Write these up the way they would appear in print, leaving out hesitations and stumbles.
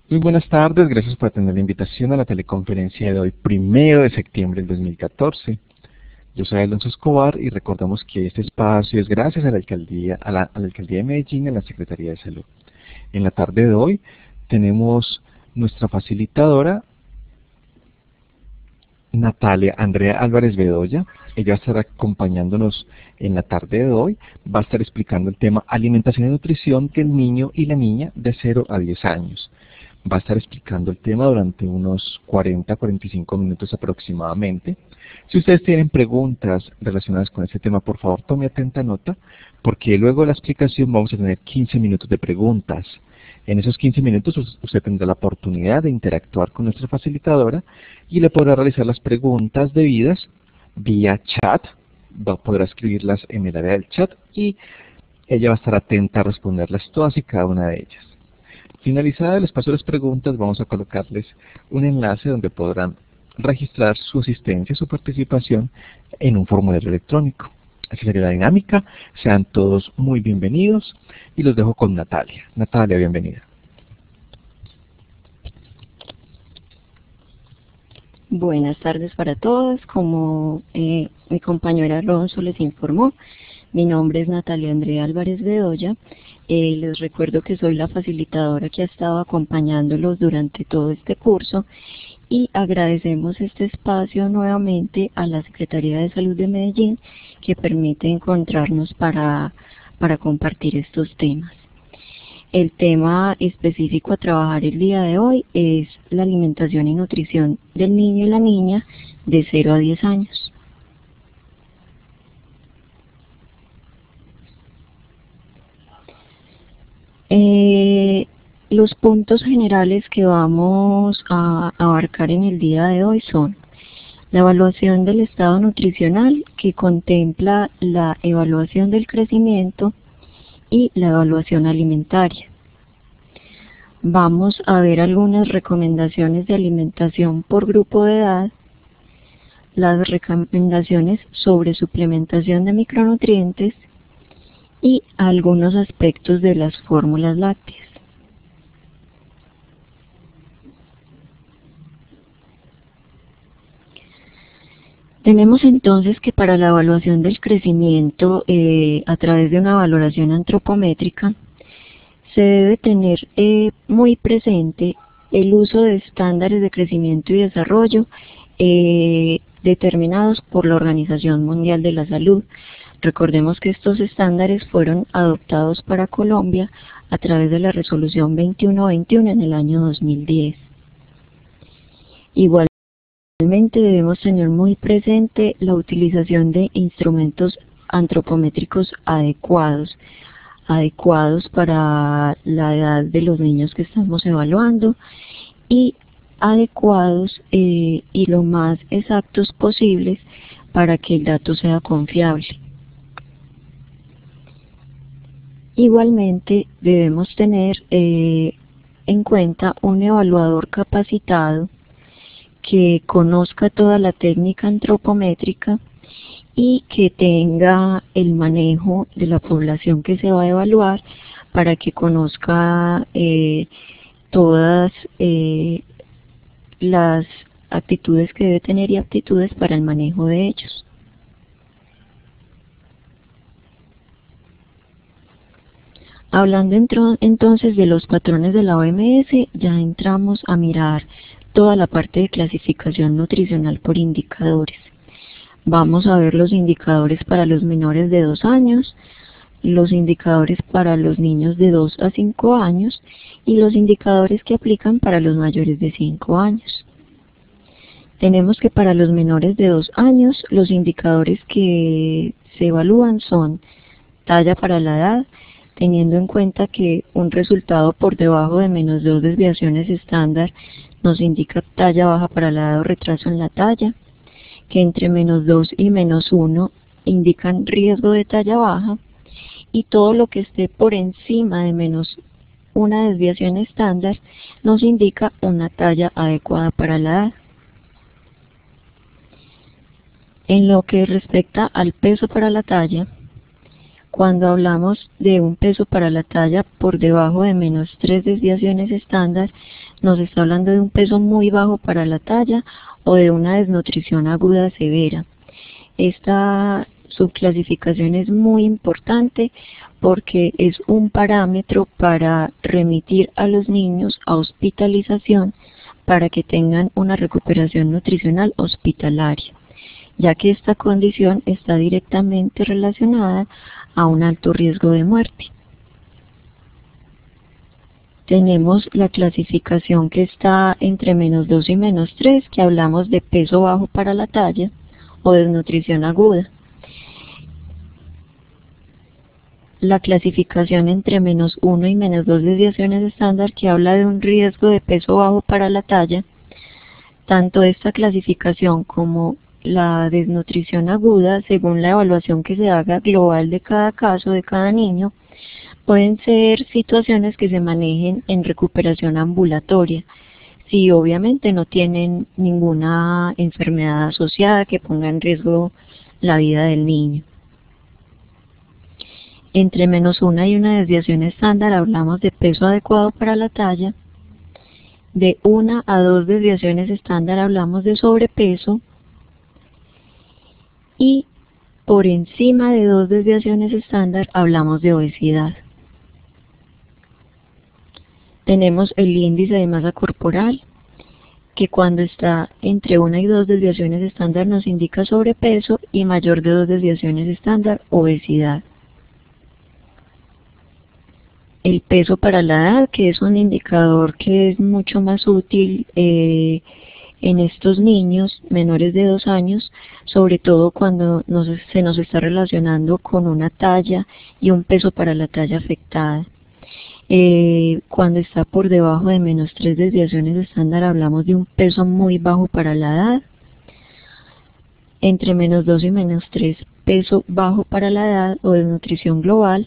Muy buenas tardes, gracias por atender la invitación a la teleconferencia de hoy, 1 de septiembre del 2014. Yo soy Alonso Escobar y recordamos que este espacio es gracias a la Alcaldía de Medellín y a la Secretaría de Salud. En la tarde de hoy tenemos nuestra facilitadora, Natalia Andrea Álvarez Bedoya. Ella va a estar acompañándonos en la tarde de hoy. Va a estar explicando el tema alimentación y nutrición del niño y la niña de 0 a 10 años. Va a estar explicando el tema durante unos 40-45 minutos aproximadamente. Si ustedes tienen preguntas relacionadas con este tema, por favor tome atenta nota, porque luego de la explicación vamos a tener 15 minutos de preguntas. En esos 15 minutos usted tendrá la oportunidad de interactuar con nuestra facilitadora y le podrá realizar las preguntas debidas vía chat. Podrá escribirlas en el área del chat y ella va a estar atenta a responderlas todas y cada una de ellas. Finalizada el espacio de las preguntas, vamos a colocarles un enlace donde podrán registrar su asistencia, su participación en un formulario electrónico. Así sería la dinámica. Sean todos muy bienvenidos y los dejo con Natalia. Natalia, bienvenida. Buenas tardes para todos. Como mi compañera Alonso les informó, mi nombre es Natalia Andrea Álvarez Bedoya. Les recuerdo que soy la facilitadora que ha estado acompañándolos durante todo este curso y agradecemos este espacio nuevamente a la Secretaría de Salud de Medellín que permite encontrarnos para compartir estos temas. El tema específico a trabajar el día de hoy es la alimentación y nutrición del niño y la niña de 0 a 10 años. Los puntos generales que vamos a abarcar en el día de hoy son la evaluación del estado nutricional, que contempla la evaluación del crecimiento y la evaluación alimentaria. Vamos a ver algunas recomendaciones de alimentación por grupo de edad, las recomendaciones sobre suplementación de micronutrientes y algunos aspectos de las fórmulas lácteas. Tenemos entonces que para la evaluación del crecimiento, a través de una valoración antropométrica, se debe tener muy presente el uso de estándares de crecimiento y desarrollo determinados por la Organización Mundial de la Salud. Recordemos que estos estándares fueron adoptados para Colombia a través de la Resolución 2121 en el año 2010. Igualmente debemos tener muy presente la utilización de instrumentos antropométricos adecuados para la edad de los niños que estamos evaluando y adecuados y lo más exactos posibles para que el dato sea confiable. Igualmente debemos tener en cuenta un evaluador capacitado que conozca toda la técnica antropométrica y que tenga el manejo de la población que se va a evaluar para que conozca todas las actitudes que debe tener y aptitudes para el manejo de ellos. Hablando entonces de los patrones de la OMS, ya entramos a mirar toda la parte de clasificación nutricional por indicadores. Vamos a ver los indicadores para los menores de 2 años, los indicadores para los niños de 2 a 5 años y los indicadores que aplican para los mayores de 5 años. Tenemos que para los menores de 2 años los indicadores que se evalúan son talla para la edad, teniendo en cuenta que un resultado por debajo de -2 desviaciones estándar nos indica talla baja para la edad o retraso en la talla, que entre -2 y -1 indican riesgo de talla baja, y todo lo que esté por encima de -1 desviación estándar nos indica una talla adecuada para la edad. En lo que respecta al peso para la talla, Cuando hablamos de un peso para la talla por debajo de -3 desviaciones estándar, nos está hablando de un peso muy bajo para la talla o de una desnutrición aguda severa. Esta subclasificación es muy importante porque es un parámetro para remitir a los niños a hospitalización para que tengan una recuperación nutricional hospitalaria, ya que esta condición está directamente relacionada a un alto riesgo de muerte. Tenemos la clasificación que está entre -2 y -3, que hablamos de peso bajo para la talla o desnutrición aguda. La clasificación entre -1 y -2 desviaciones estándar, que habla de un riesgo de peso bajo para la talla. Tanto esta clasificación como la desnutrición aguda, según la evaluación que se haga global de cada caso, de cada niño, pueden ser situaciones que se manejen en recuperación ambulatoria, si obviamente no tienen ninguna enfermedad asociada que ponga en riesgo la vida del niño. Entre -1 y una desviación estándar hablamos de peso adecuado para la talla. De 1 a 2 desviaciones estándar hablamos de sobrepeso. Y por encima de 2 desviaciones estándar hablamos de obesidad. Tenemos el índice de masa corporal, que cuando está entre 1 y 2 desviaciones estándar nos indica sobrepeso y mayor de 2 desviaciones estándar, obesidad. El peso para la edad, que es un indicador que es mucho más útil en estos niños menores de 2 años, sobre todo cuando se nos está relacionando con una talla y un peso para la talla afectada. Cuando está por debajo de -3 desviaciones estándar hablamos de un peso muy bajo para la edad. Entre -2 y -3, peso bajo para la edad o desnutrición global.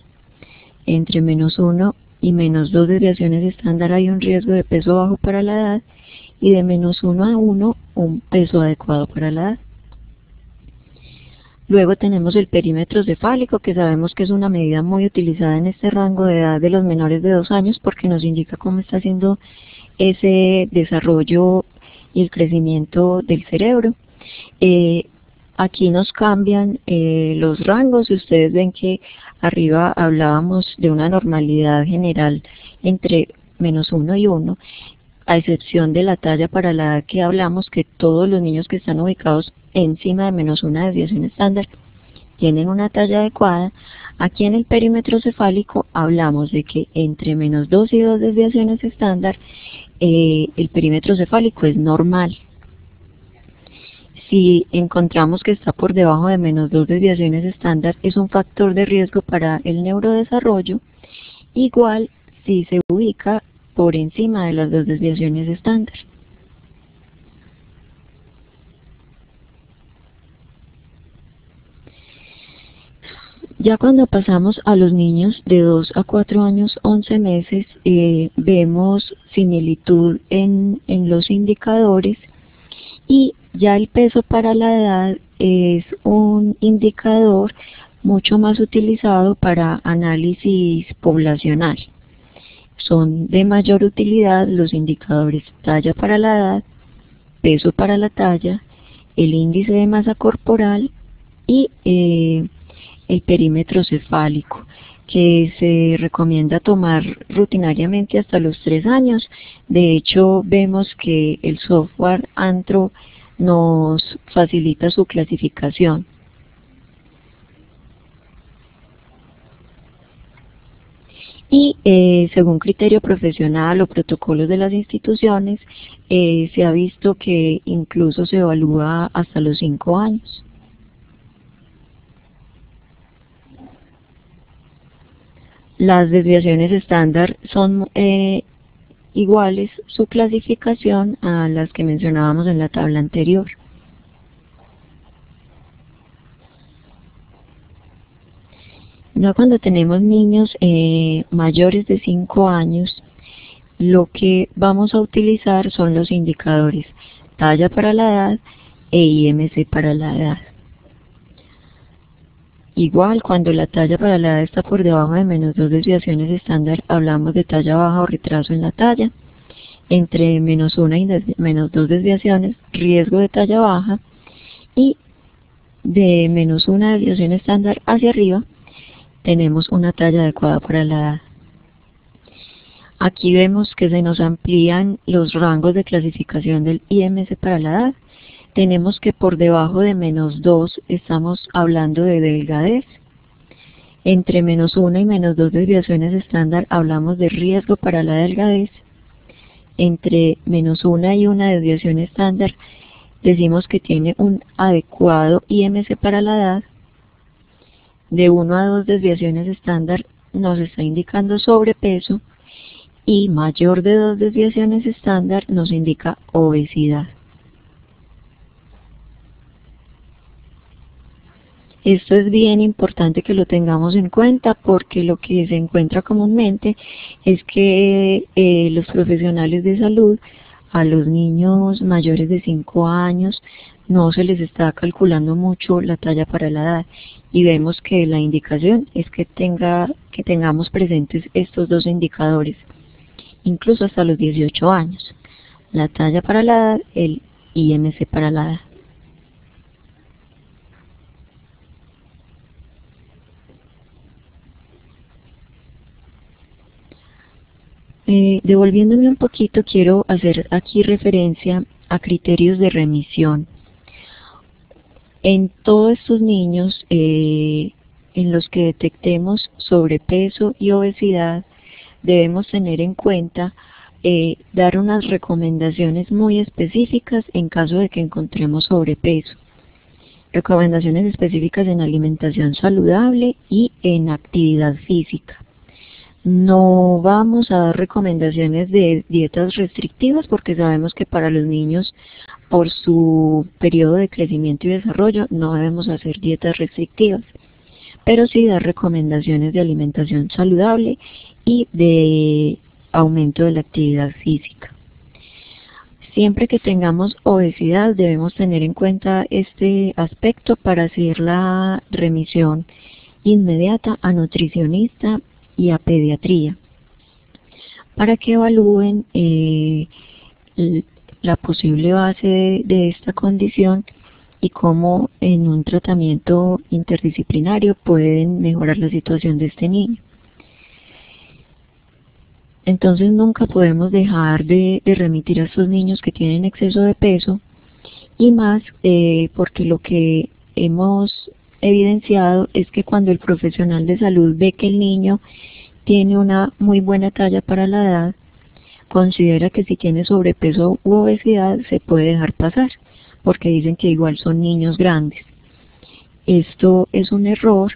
Entre -1 y -2 desviaciones estándar hay un riesgo de peso bajo para la edad, y de -1 a 1 un peso adecuado para la edad. Luego tenemos el perímetro cefálico, que sabemos que es una medida muy utilizada en este rango de edad de los menores de 2 años porque nos indica cómo está haciendo ese desarrollo y el crecimiento del cerebro. Aquí nos cambian los rangos, y ustedes ven que arriba hablábamos de una normalidad general entre -1 y 1, a excepción de la talla para la edad que hablamos, que todos los niños que están ubicados encima de -1 desviación estándar tienen una talla adecuada. Aquí en el perímetro cefálico hablamos de que entre -2 y 2 desviaciones estándar el perímetro cefálico es normal. Si encontramos que está por debajo de -2 desviaciones estándar, es un factor de riesgo para el neurodesarrollo. Igual si se ubica por encima de las 2 desviaciones estándar. Ya cuando pasamos a los niños de 2 a 4 años, 11 meses, vemos similitud en los indicadores, y ya el peso para la edad es un indicador mucho más utilizado para análisis poblacional. Son de mayor utilidad los indicadores talla para la edad, peso para la talla, el índice de masa corporal y el perímetro cefálico, que se recomienda tomar rutinariamente hasta los 3 años. De hecho, vemos que el software Antro nos facilita su clasificación. Y según criterio profesional o protocolos de las instituciones, se ha visto que incluso se evalúa hasta los 5 años. Las desviaciones estándar son iguales su clasificación a las que mencionábamos en la tabla anterior. Ya cuando tenemos niños mayores de 5 años, lo que vamos a utilizar son los indicadores talla para la edad e IMC para la edad. Igual, cuando la talla para la edad está por debajo de -2 desviaciones estándar, hablamos de talla baja o retraso en la talla. Entre -1 y -2 desviaciones, riesgo de talla baja. Y de -1 desviación estándar hacia arriba, tenemos una talla adecuada para la edad. Aquí vemos que se nos amplían los rangos de clasificación del IMS para la edad. Tenemos que por debajo de -2 estamos hablando de delgadez. Entre -1 y -2 desviaciones estándar hablamos de riesgo para la delgadez. Entre -1 y 1 desviación estándar decimos que tiene un adecuado IMS para la edad. De 1 a 2 desviaciones estándar nos está indicando sobrepeso. Y mayor de 2 desviaciones estándar nos indica obesidad. Esto es bien importante que lo tengamos en cuenta porque lo que se encuentra comúnmente es que los profesionales de salud a los niños mayores de 5 años no se les está calculando mucho la talla para la edad y vemos que la indicación es que tengamos presentes estos dos indicadores, incluso hasta los 18 años, la talla para la edad, el IMC para la edad. Devolviéndome un poquito, quiero hacer aquí referencia a criterios de remisión. En todos estos niños en los que detectemos sobrepeso y obesidad, debemos tener en cuenta dar unas recomendaciones muy específicas en caso de que encontremos sobrepeso. Recomendaciones específicas en alimentación saludable y en actividad física. No vamos a dar recomendaciones de dietas restrictivas porque sabemos que para los niños, por su periodo de crecimiento y desarrollo, no debemos hacer dietas restrictivas, pero sí dar recomendaciones de alimentación saludable y de aumento de la actividad física. Siempre que tengamos obesidad debemos tener en cuenta este aspecto para hacer la remisión inmediata a nutricionista y a pediatría, para que evalúen la posible base de esta condición y cómo en un tratamiento interdisciplinario pueden mejorar la situación de este niño. Entonces nunca podemos dejar de remitir a estos niños que tienen exceso de peso, y más porque lo que hemos evidenciado es que cuando el profesional de salud ve que el niño tiene una muy buena talla para la edad, considera que si tiene sobrepeso u obesidad se puede dejar pasar, porque dicen que igual son niños grandes. Esto es un error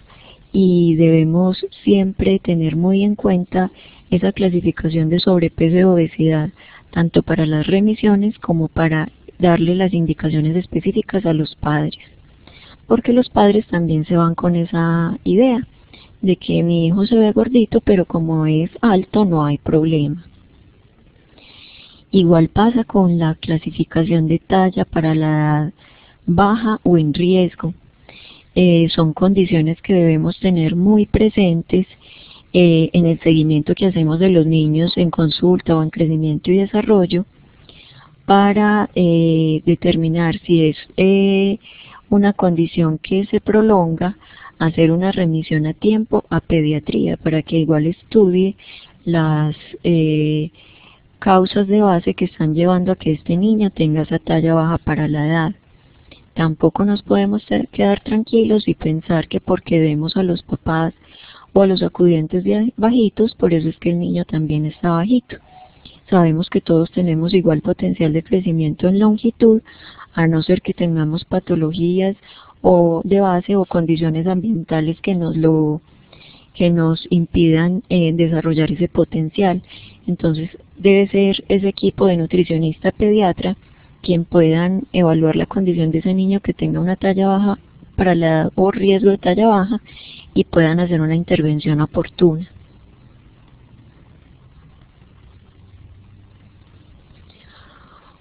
y debemos siempre tener muy en cuenta esa clasificación de sobrepeso y obesidad, tanto para las remisiones como para darle las indicaciones específicas a los padres. Porque los padres también se van con esa idea de que mi hijo se ve gordito, pero como es alto no hay problema. Igual pasa con la clasificación de talla para la edad baja o en riesgo. Son condiciones que debemos tener muy presentes en el seguimiento que hacemos de los niños en consulta o en crecimiento y desarrollo para determinar si es una condición que se prolonga, hacer una remisión a tiempo a pediatría para que igual estudie las causas de base que están llevando a que este niño tenga esa talla baja para la edad. Tampoco nos podemos quedar tranquilos y pensar que porque vemos a los papás o a los acudientes bajitos, por eso es que el niño también está bajito. Sabemos que todos tenemos igual potencial de crecimiento en longitud, a no ser que tengamos patologías o de base o condiciones ambientales que nos impidan desarrollar ese potencial. Entonces debe ser ese equipo de nutricionista pediatra quien puedan evaluar la condición de ese niño que tenga una talla baja para la edad o riesgo de talla baja y puedan hacer una intervención oportuna.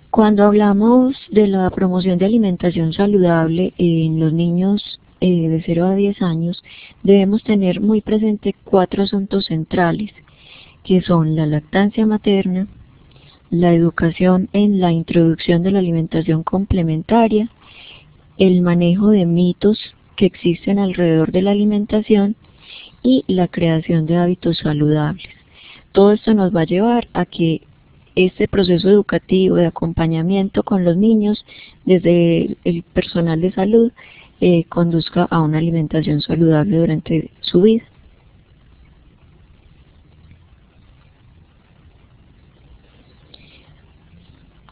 Cuando hablamos de la promoción de alimentación saludable en los niños de 0 a 10 años, debemos tener muy presente 4 asuntos centrales, que son la lactancia materna, la educación en la introducción de la alimentación complementaria, el manejo de mitos que existen alrededor de la alimentación y la creación de hábitos saludables. Todo esto nos va a llevar a que este proceso educativo de acompañamiento con los niños desde el personal de salud conduzca a una alimentación saludable durante su vida.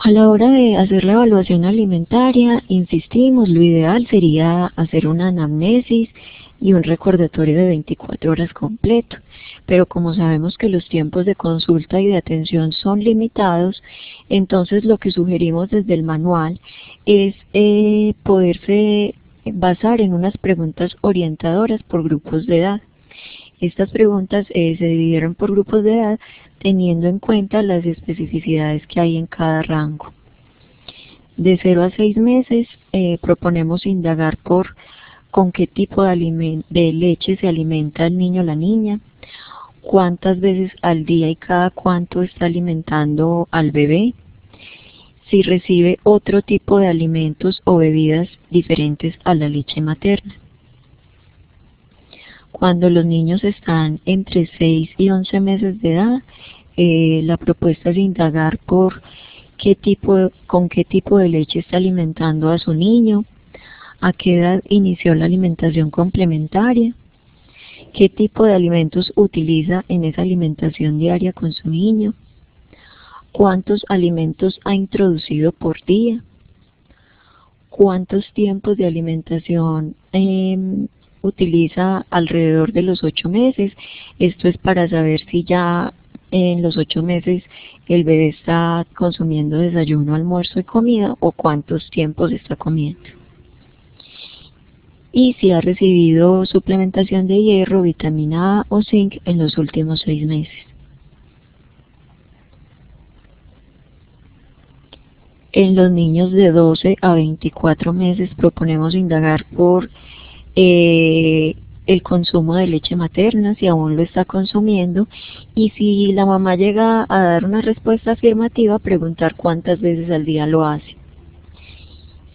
A la hora de hacer la evaluación alimentaria, insistimos, lo ideal sería hacer una anamnesis y un recordatorio de 24 horas completo, pero como sabemos que los tiempos de consulta y de atención son limitados, entonces lo que sugerimos desde el manual es poderse basar en unas preguntas orientadoras por grupos de edad. Estas preguntas se dividieron por grupos de edad teniendo en cuenta las especificidades que hay en cada rango. De 0 a 6 meses proponemos indagar por con qué tipo de leche se alimenta el niño o la niña, cuántas veces al día y cada cuánto está alimentando al bebé, si recibe otro tipo de alimentos o bebidas diferentes a la leche materna. Cuando los niños están entre 6 y 11 meses de edad, la propuesta es indagar por con qué tipo de leche está alimentando a su niño, a qué edad inició la alimentación complementaria, qué tipo de alimentos utiliza en esa alimentación diaria con su niño, cuántos alimentos ha introducido por día, cuántos tiempos de alimentación utiliza alrededor de los 8 meses. Esto es para saber si ya en los 8 meses el bebé está consumiendo desayuno, almuerzo y comida o cuántos tiempos está comiendo. Y si ha recibido suplementación de hierro, vitamina A o zinc en los últimos 6 meses. En los niños de 12 a 24 meses proponemos indagar por el consumo de leche materna, si aún lo está consumiendo, y si la mamá llega a dar una respuesta afirmativa, preguntar cuántas veces al día lo hace.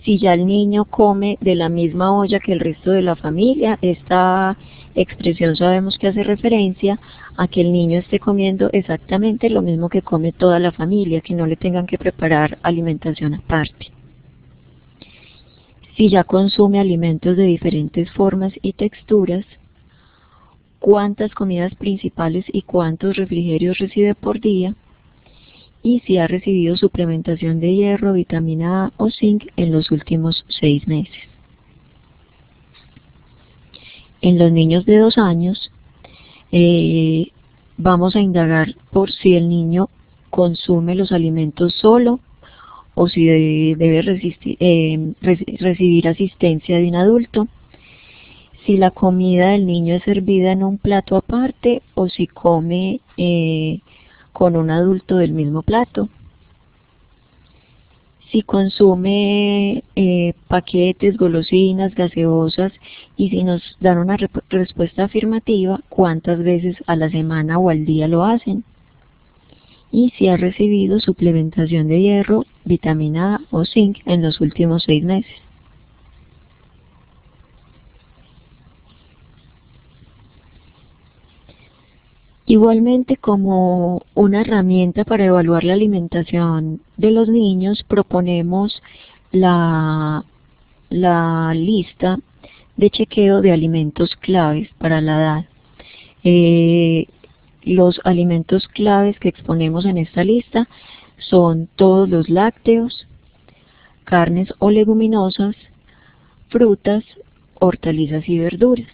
Si ya el niño come de la misma olla que el resto de la familia, esta expresión sabemos que hace referencia a que el niño esté comiendo exactamente lo mismo que come toda la familia, que no le tengan que preparar alimentación aparte. Si ya consume alimentos de diferentes formas y texturas, cuántas comidas principales y cuántos refrigerios recibe por día, y si ha recibido suplementación de hierro, vitamina A o zinc en los últimos 6 meses. En los niños de 2 años, vamos a indagar por si el niño consume los alimentos solo o si debe recibir asistencia de un adulto, si la comida del niño es servida en un plato aparte o si come con un adulto del mismo plato, si consume paquetes, golosinas, gaseosas, y si nos dan una respuesta afirmativa, cuántas veces a la semana o al día lo hacen, y si ha recibido suplementación de hierro, vitamina A o zinc en los últimos 6 meses. Igualmente, como una herramienta para evaluar la alimentación de los niños, proponemos la lista de chequeo de alimentos claves para la edad. Los alimentos claves que exponemos en esta lista son todos los lácteos, carnes o leguminosas, frutas, hortalizas y verduras.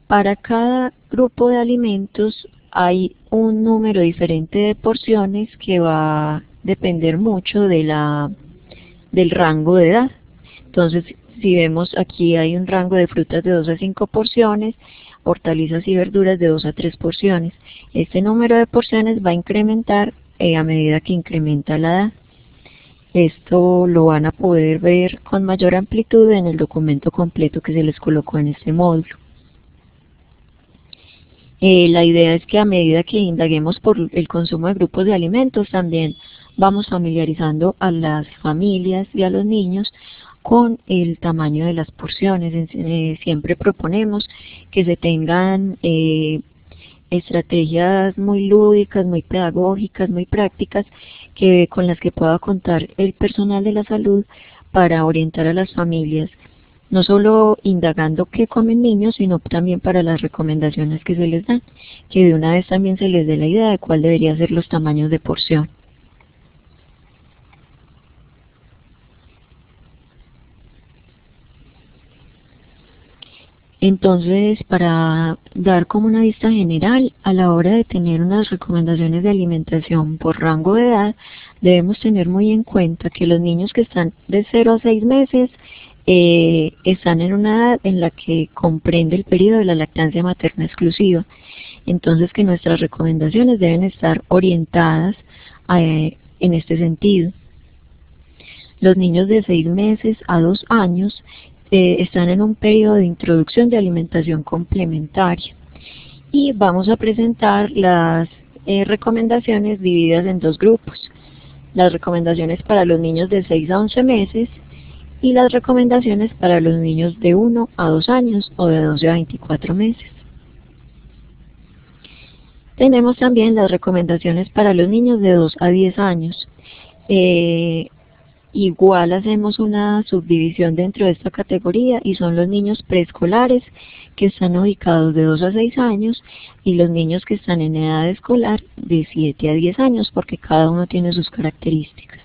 Para cada grupo de alimentos hay un número diferente de porciones que va a depender mucho de del rango de edad. Entonces, si vemos aquí hay un rango de frutas de 2 a 5 porciones, hortalizas y verduras de 2 a 3 porciones. Este número de porciones va a incrementar a medida que incrementa la edad. Esto lo van a poder ver con mayor amplitud en el documento completo que se les colocó en este módulo. La idea es que a medida que indaguemos por el consumo de grupos de alimentos, también vamos familiarizando a las familias y a los niños con el tamaño de las porciones. Siempre proponemos que se tengan estrategias muy lúdicas, muy pedagógicas, muy prácticas, con las que pueda contar el personal de la salud para orientar a las familias, no solo indagando qué comen niños, sino también para las recomendaciones que se les dan, que de una vez también se les dé la idea de cuál debería ser los tamaños de porción. Entonces, para dar como una vista general, a la hora de tener unas recomendaciones de alimentación por rango de edad, debemos tener muy en cuenta que los niños que están de 0 a 6 meses están en una edad en la que comprende el periodo de la lactancia materna exclusiva. Entonces, que nuestras recomendaciones deben estar orientadas en este sentido. Los niños de 6 meses a 2 años están en un periodo de introducción de alimentación complementaria, y vamos a presentar las recomendaciones divididas en dos grupos: las recomendaciones para los niños de 6 a 11 meses y las recomendaciones para los niños de 1 a 2 años o de 12 a 24 meses. Tenemos también las recomendaciones para los niños de 2 a 10 años. Igual hacemos una subdivisión dentro de esta categoría, y son los niños preescolares, que están ubicados de 2 a 6 años, y los niños que están en edad escolar de 7 a 10 años, porque cada uno tiene sus características.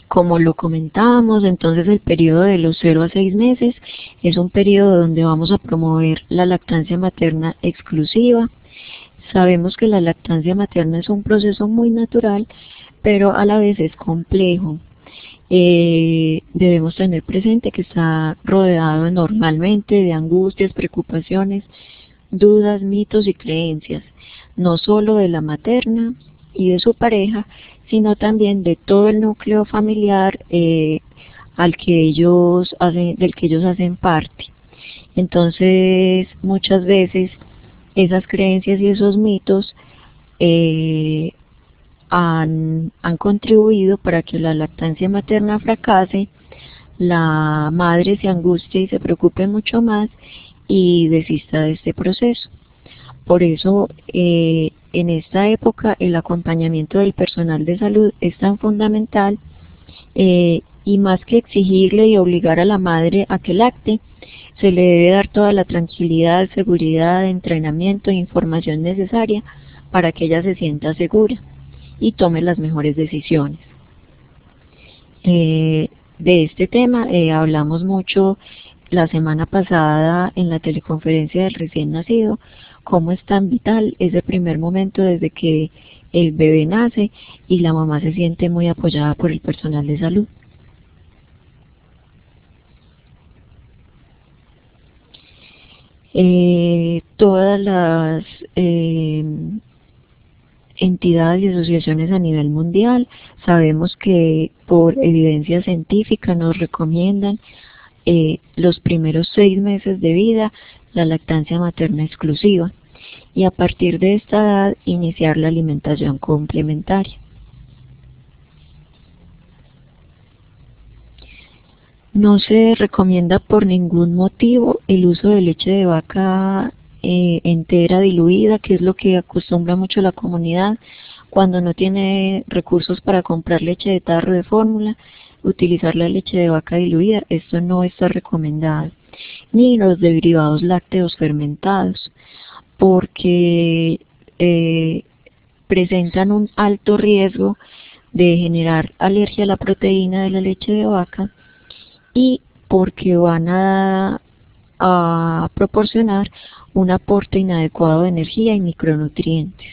Como lo comentábamos, entonces el periodo de los 0 a 6 meses es un periodo donde vamos a promover la lactancia materna exclusiva. Sabemos que la lactancia materna es un proceso muy natural, pero a la vez es complejo. Debemos tener presente que está rodeado normalmente de angustias, preocupaciones, dudas, mitos y creencias, no solo de la materna y de su pareja, sino también de todo el núcleo familiar del que ellos hacen parte. Entonces, muchas veces esas creencias y esos mitos han contribuido para que la lactancia materna fracase, la madre se angustie y se preocupe mucho más y desista de este proceso. Por eso, en esta época, el acompañamiento del personal de salud es tan fundamental, y más que exigirle y obligar a la madre a que lacte, se le debe dar toda la tranquilidad, seguridad, entrenamiento e información necesaria para que ella se sienta segura y tome las mejores decisiones. De este tema hablamos mucho la semana pasada en la teleconferencia del recién nacido, cómo es tan vital ese primer momento desde que el bebé nace y la mamá se siente muy apoyada por el personal de salud. Todas las entidades y asociaciones a nivel mundial sabemos que por evidencia científica nos recomiendan los primeros 6 meses de vida la lactancia materna exclusiva, y a partir de esta edad iniciar la alimentación complementaria. No se recomienda por ningún motivo el uso de leche de vaca entera diluida, que es lo que acostumbra mucho la comunidad cuando no tiene recursos para comprar leche de tarro de fórmula. Utilizar la leche de vaca diluida, esto no está recomendado, ni los derivados lácteos fermentados, porque presentan un alto riesgo de generar alergia a la proteína de la leche de vaca, y porque van a proporcionar un aporte inadecuado de energía y micronutrientes.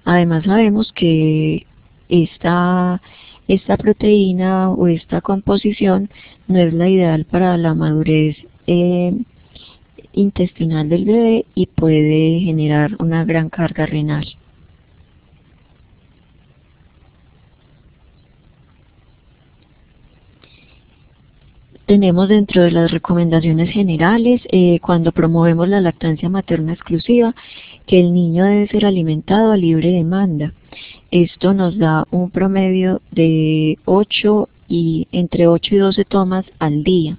Además, sabemos que esta proteína o esta composición no es la ideal para la madurez intestinal del bebé y puede generar una gran carga renal. Tenemos dentro de las recomendaciones generales, cuando promovemos la lactancia materna exclusiva, que el niño debe ser alimentado a libre demanda. Esto nos da un promedio de entre 8 y 12 tomas al día.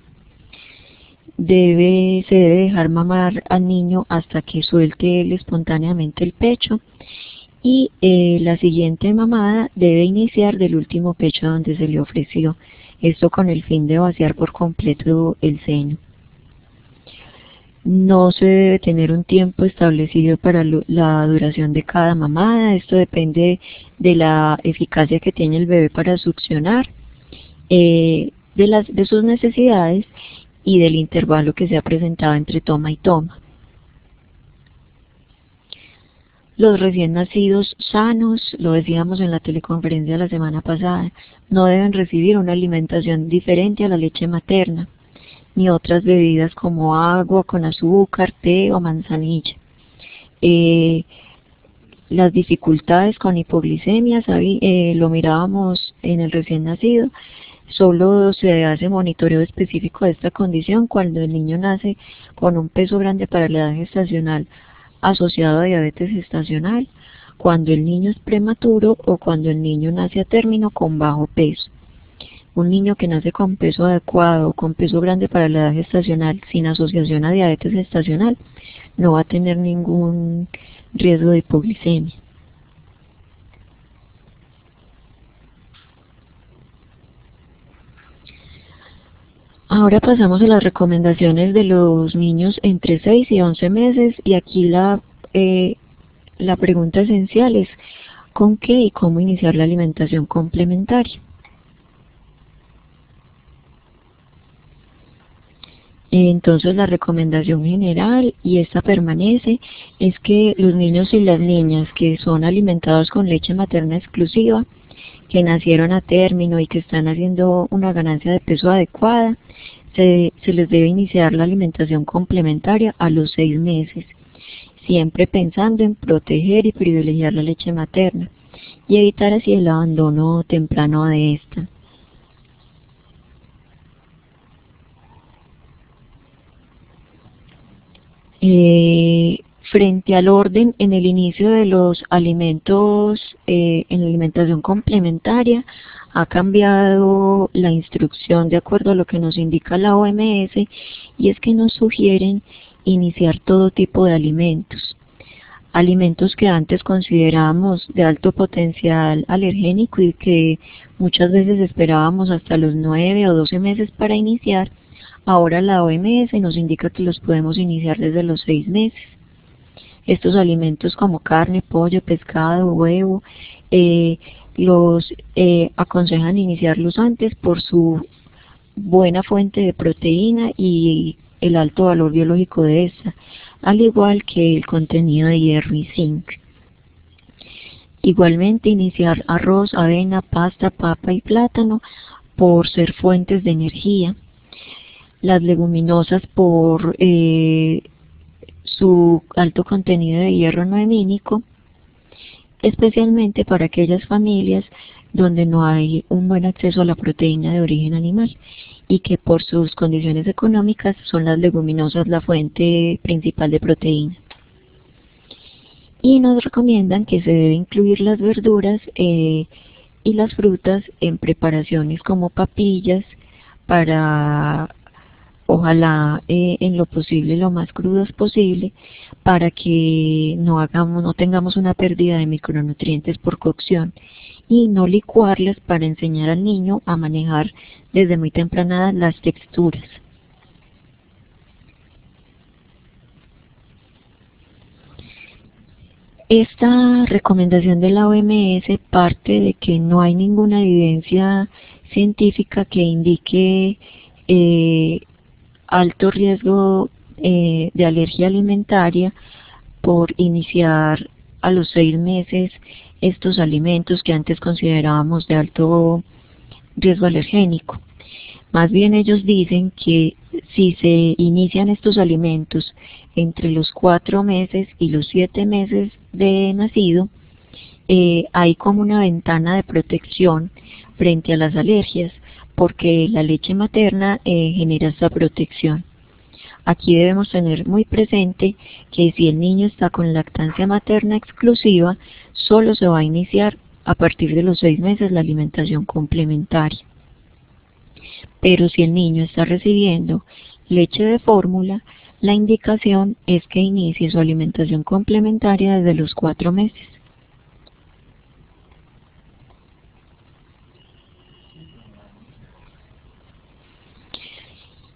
Se debe dejar mamar al niño hasta que suelte él espontáneamente el pecho, y la siguiente mamada debe iniciar del último pecho donde se le ofreció. Esto con el fin de vaciar por completo el seno. No se debe tener un tiempo establecido para la duración de cada mamada. Esto depende de la eficacia que tiene el bebé para succionar, de sus necesidades y del intervalo que se ha presentado entre toma y toma. Los recién nacidos sanos, lo decíamos en la teleconferencia la semana pasada, no deben recibir una alimentación diferente a la leche materna, ni otras bebidas como agua con azúcar, té o manzanilla. Las dificultades con hipoglicemia, lo mirábamos en el recién nacido. Solo se hace monitoreo específico de esta condición cuando el niño nace con un peso grande para la edad gestacional asociado a diabetes gestacional, cuando el niño es prematuro o cuando el niño nace a término con bajo peso. Un niño que nace con peso adecuado o con peso grande para la edad gestacional sin asociación a diabetes gestacional no va a tener ningún riesgo de hipoglicemia. Ahora pasamos a las recomendaciones de los niños entre 6 y 11 meses, y aquí la pregunta esencial es ¿con qué y cómo iniciar la alimentación complementaria? Entonces la recomendación general, y esta permanece, es que los niños y las niñas que son alimentados con leche materna exclusiva, que nacieron a término y que están haciendo una ganancia de peso adecuada, se les debe iniciar la alimentación complementaria a los 6 meses, siempre pensando en proteger y privilegiar la leche materna y evitar así el abandono temprano de esta. Frente al orden en el inicio de los alimentos, en la alimentación complementaria, ha cambiado la instrucción de acuerdo a lo que nos indica la OMS, y es que nos sugieren iniciar todo tipo de alimentos. Alimentos que antes considerábamos de alto potencial alergénico y que muchas veces esperábamos hasta los 9 o 12 meses para iniciar, ahora la OMS nos indica que los podemos iniciar desde los 6 meses. Estos alimentos como carne, pollo, pescado, huevo, los aconsejan iniciarlos antes por su buena fuente de proteína y el alto valor biológico de esta, al igual que el contenido de hierro y zinc. Igualmente iniciar arroz, avena, pasta, papa y plátano por ser fuentes de energía. Las leguminosas por su alto contenido de hierro no hemínico, especialmente para aquellas familias donde no hay un buen acceso a la proteína de origen animal y que por sus condiciones económicas son las leguminosas la fuente principal de proteína. Y nos recomiendan que se debe incluir las verduras y las frutas en preparaciones como papillas, para ojalá en lo posible, lo más crudos posible, para que no tengamos una pérdida de micronutrientes por cocción, y no licuarlas para enseñar al niño a manejar desde muy temprana edad las texturas. Esta recomendación de la OMS parte de que no hay ninguna evidencia científica que indique alto riesgo de alergia alimentaria por iniciar a los 6 meses estos alimentos que antes considerábamos de alto riesgo alergénico. Más bien ellos dicen que si se inician estos alimentos entre los 4 meses y los 7 meses de nacido, hay como una ventana de protección frente a las alergias, porque la leche materna genera esta protección. Aquí debemos tener muy presente que si el niño está con lactancia materna exclusiva, solo se va a iniciar a partir de los 6 meses la alimentación complementaria. Pero si el niño está recibiendo leche de fórmula, la indicación es que inicie su alimentación complementaria desde los 4 meses.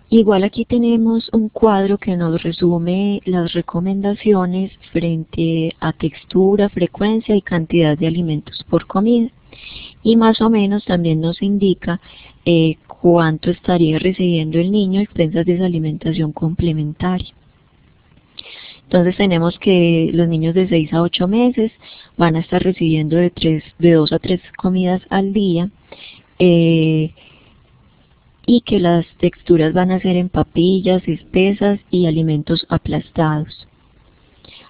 Igual aquí tenemos un cuadro que nos resume las recomendaciones frente a textura, frecuencia y cantidad de alimentos por comida. Y más o menos también nos indica cuánto estaría recibiendo el niño a expensas de esa alimentación complementaria. Entonces tenemos que los niños de 6 a 8 meses van a estar recibiendo de 2 a 3 comidas al día, y que las texturas van a ser en papillas, espesas y alimentos aplastados.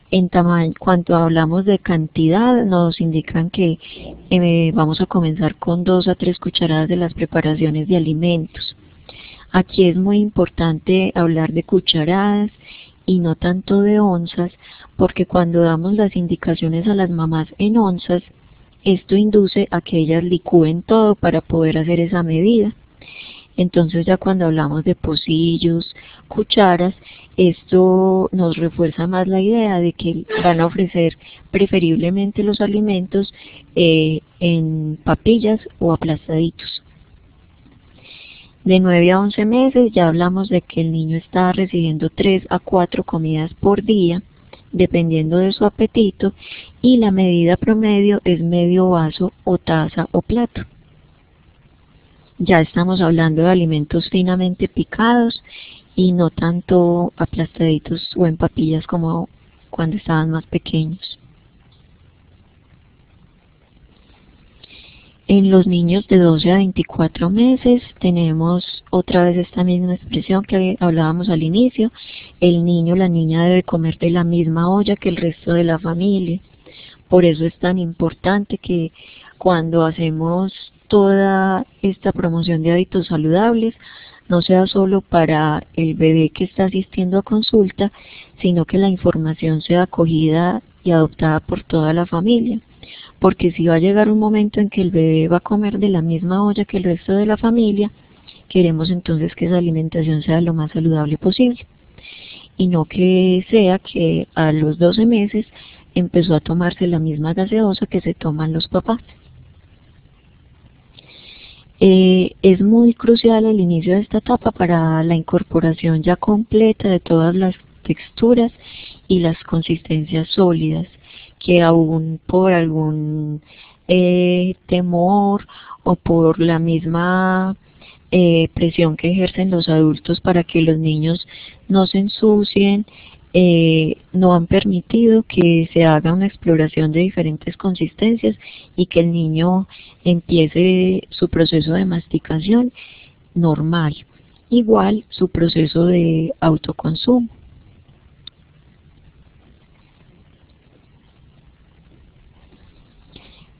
En tamaño, cuando hablamos de cantidad, nos indican que vamos a comenzar con 2 a 3 cucharadas de las preparaciones de alimentos. Aquí es muy importante hablar de cucharadas y no tanto de onzas, porque cuando damos las indicaciones a las mamás en onzas, esto induce a que ellas licúen todo para poder hacer esa medida. Entonces ya cuando hablamos de pocillos, cucharas, esto nos refuerza más la idea de que van a ofrecer preferiblemente los alimentos en papillas o aplastaditos. De 9 a 11 meses ya hablamos de que el niño está recibiendo 3 a 4 comidas por día, dependiendo de su apetito, y la medida promedio es medio vaso o taza o plato. Ya estamos hablando de alimentos finamente picados y no tanto aplastaditos o en papillas como cuando estaban más pequeños. En los niños de 12 a 24 meses tenemos otra vez esta misma expresión que hablábamos al inicio. El niño o la niña debe comer de la misma olla que el resto de la familia. Por eso es tan importante que cuando hacemos toda esta promoción de hábitos saludables, no sea solo para el bebé que está asistiendo a consulta, sino que la información sea acogida y adoptada por toda la familia. Porque si va a llegar un momento en que el bebé va a comer de la misma olla que el resto de la familia, queremos entonces que esa alimentación sea lo más saludable posible. Y no que sea que a los 12 meses empezó a tomarse la misma gaseosa que se toman los papás. Es muy crucial el inicio de esta etapa para la incorporación ya completa de todas las texturas y las consistencias sólidas, que aún por algún temor o por la misma presión que ejercen los adultos para que los niños no se ensucien, no han permitido que se haga una exploración de diferentes consistencias y que el niño empiece su proceso de masticación normal, igual su proceso de autoconsumo.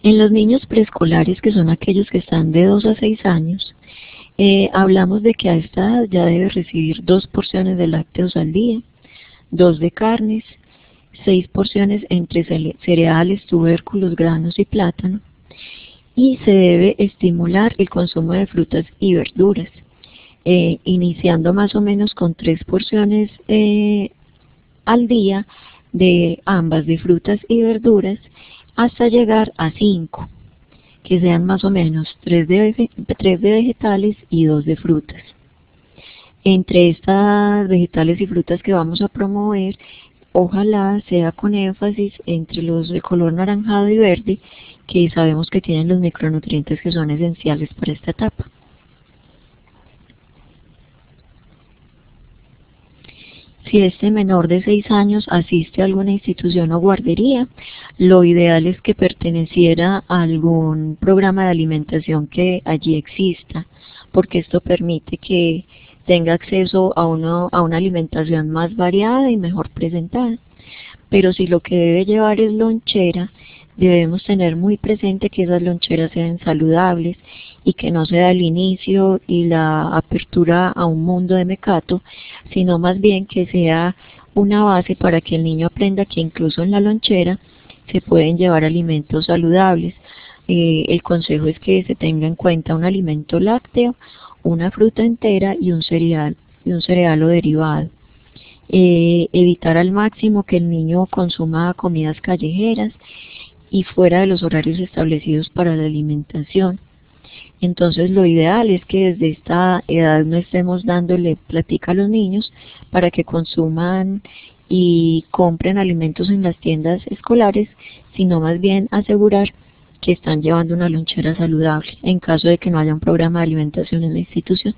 En los niños preescolares, que son aquellos que están de 2 a 6 años, hablamos de que a esta edad ya debe recibir 2 porciones de lácteos al día, 2 de carnes, 6 porciones entre cereales, tubérculos, granos y plátano, y se debe estimular el consumo de frutas y verduras, iniciando más o menos con 3 porciones al día de ambas, de frutas y verduras, hasta llegar a 5, que sean más o menos 3 de vegetales y 2 de frutas. Entre estas vegetales y frutas que vamos a promover, ojalá sea con énfasis entre los de color anaranjado y verde, que sabemos que tienen los micronutrientes que son esenciales para esta etapa. Si este menor de 6 años asiste a alguna institución o guardería, lo ideal es que perteneciera a algún programa de alimentación que allí exista, porque esto permite que tenga acceso a una alimentación más variada y mejor presentada. Pero si lo que debe llevar es lonchera, debemos tener muy presente que esas loncheras sean saludables y que no sea el inicio y la apertura a un mundo de mecato, sino más bien que sea una base para que el niño aprenda que incluso en la lonchera se pueden llevar alimentos saludables. El consejo es que se tenga en cuenta un alimento lácteo, una fruta entera y un cereal o derivado. Evitar al máximo que el niño consuma comidas callejeras y fuera de los horarios establecidos para la alimentación. Entonces lo ideal es que desde esta edad no estemos dándole plática a los niños para que consuman y compren alimentos en las tiendas escolares, sino más bien asegurar que están llevando una lonchera saludable en caso de que no haya un programa de alimentación en la institución.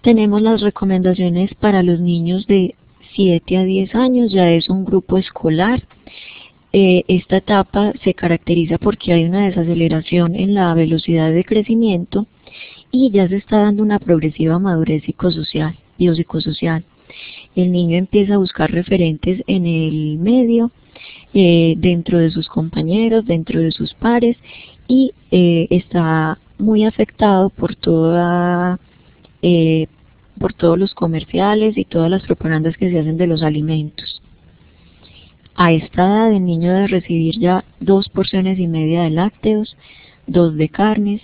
Tenemos las recomendaciones para los niños de 7 a 10 años, ya es un grupo escolar. Esta etapa se caracteriza porque hay una desaceleración en la velocidad de crecimiento y ya se está dando una progresiva madurez biopsicosocial. El niño empieza a buscar referentes en el medio, dentro de sus compañeros, dentro de sus pares, y está muy afectado por todos los comerciales y todas las propagandas que se hacen de los alimentos. A esta edad el niño debe recibir ya 2,5 porciones de lácteos, 2 de carnes,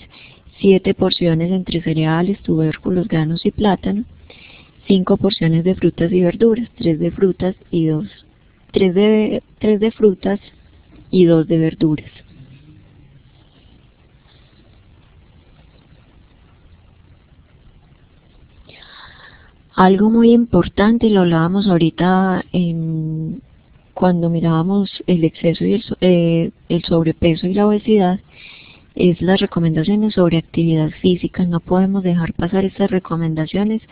7 porciones entre cereales, tubérculos, granos y plátano, 5 porciones de frutas y verduras, 3 de frutas y 2 de verduras. Algo muy importante, lo hablábamos ahorita cuando mirábamos el exceso y el sobrepeso y la obesidad, es las recomendaciones sobre actividad física. No podemos dejar pasar estas recomendaciones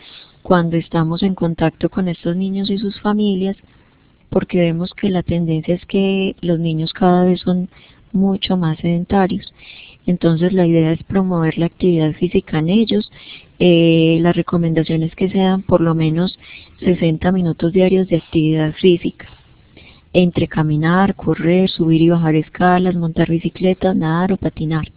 cuando estamos en contacto con estos niños y sus familias, porque vemos que la tendencia es que los niños cada vez son mucho más sedentarios. Entonces la idea es promover la actividad física en ellos. Las recomendaciones que sean por lo menos 60 minutos diarios de actividad física, entre caminar, correr, subir y bajar escalas, montar bicicleta, nadar o patinar.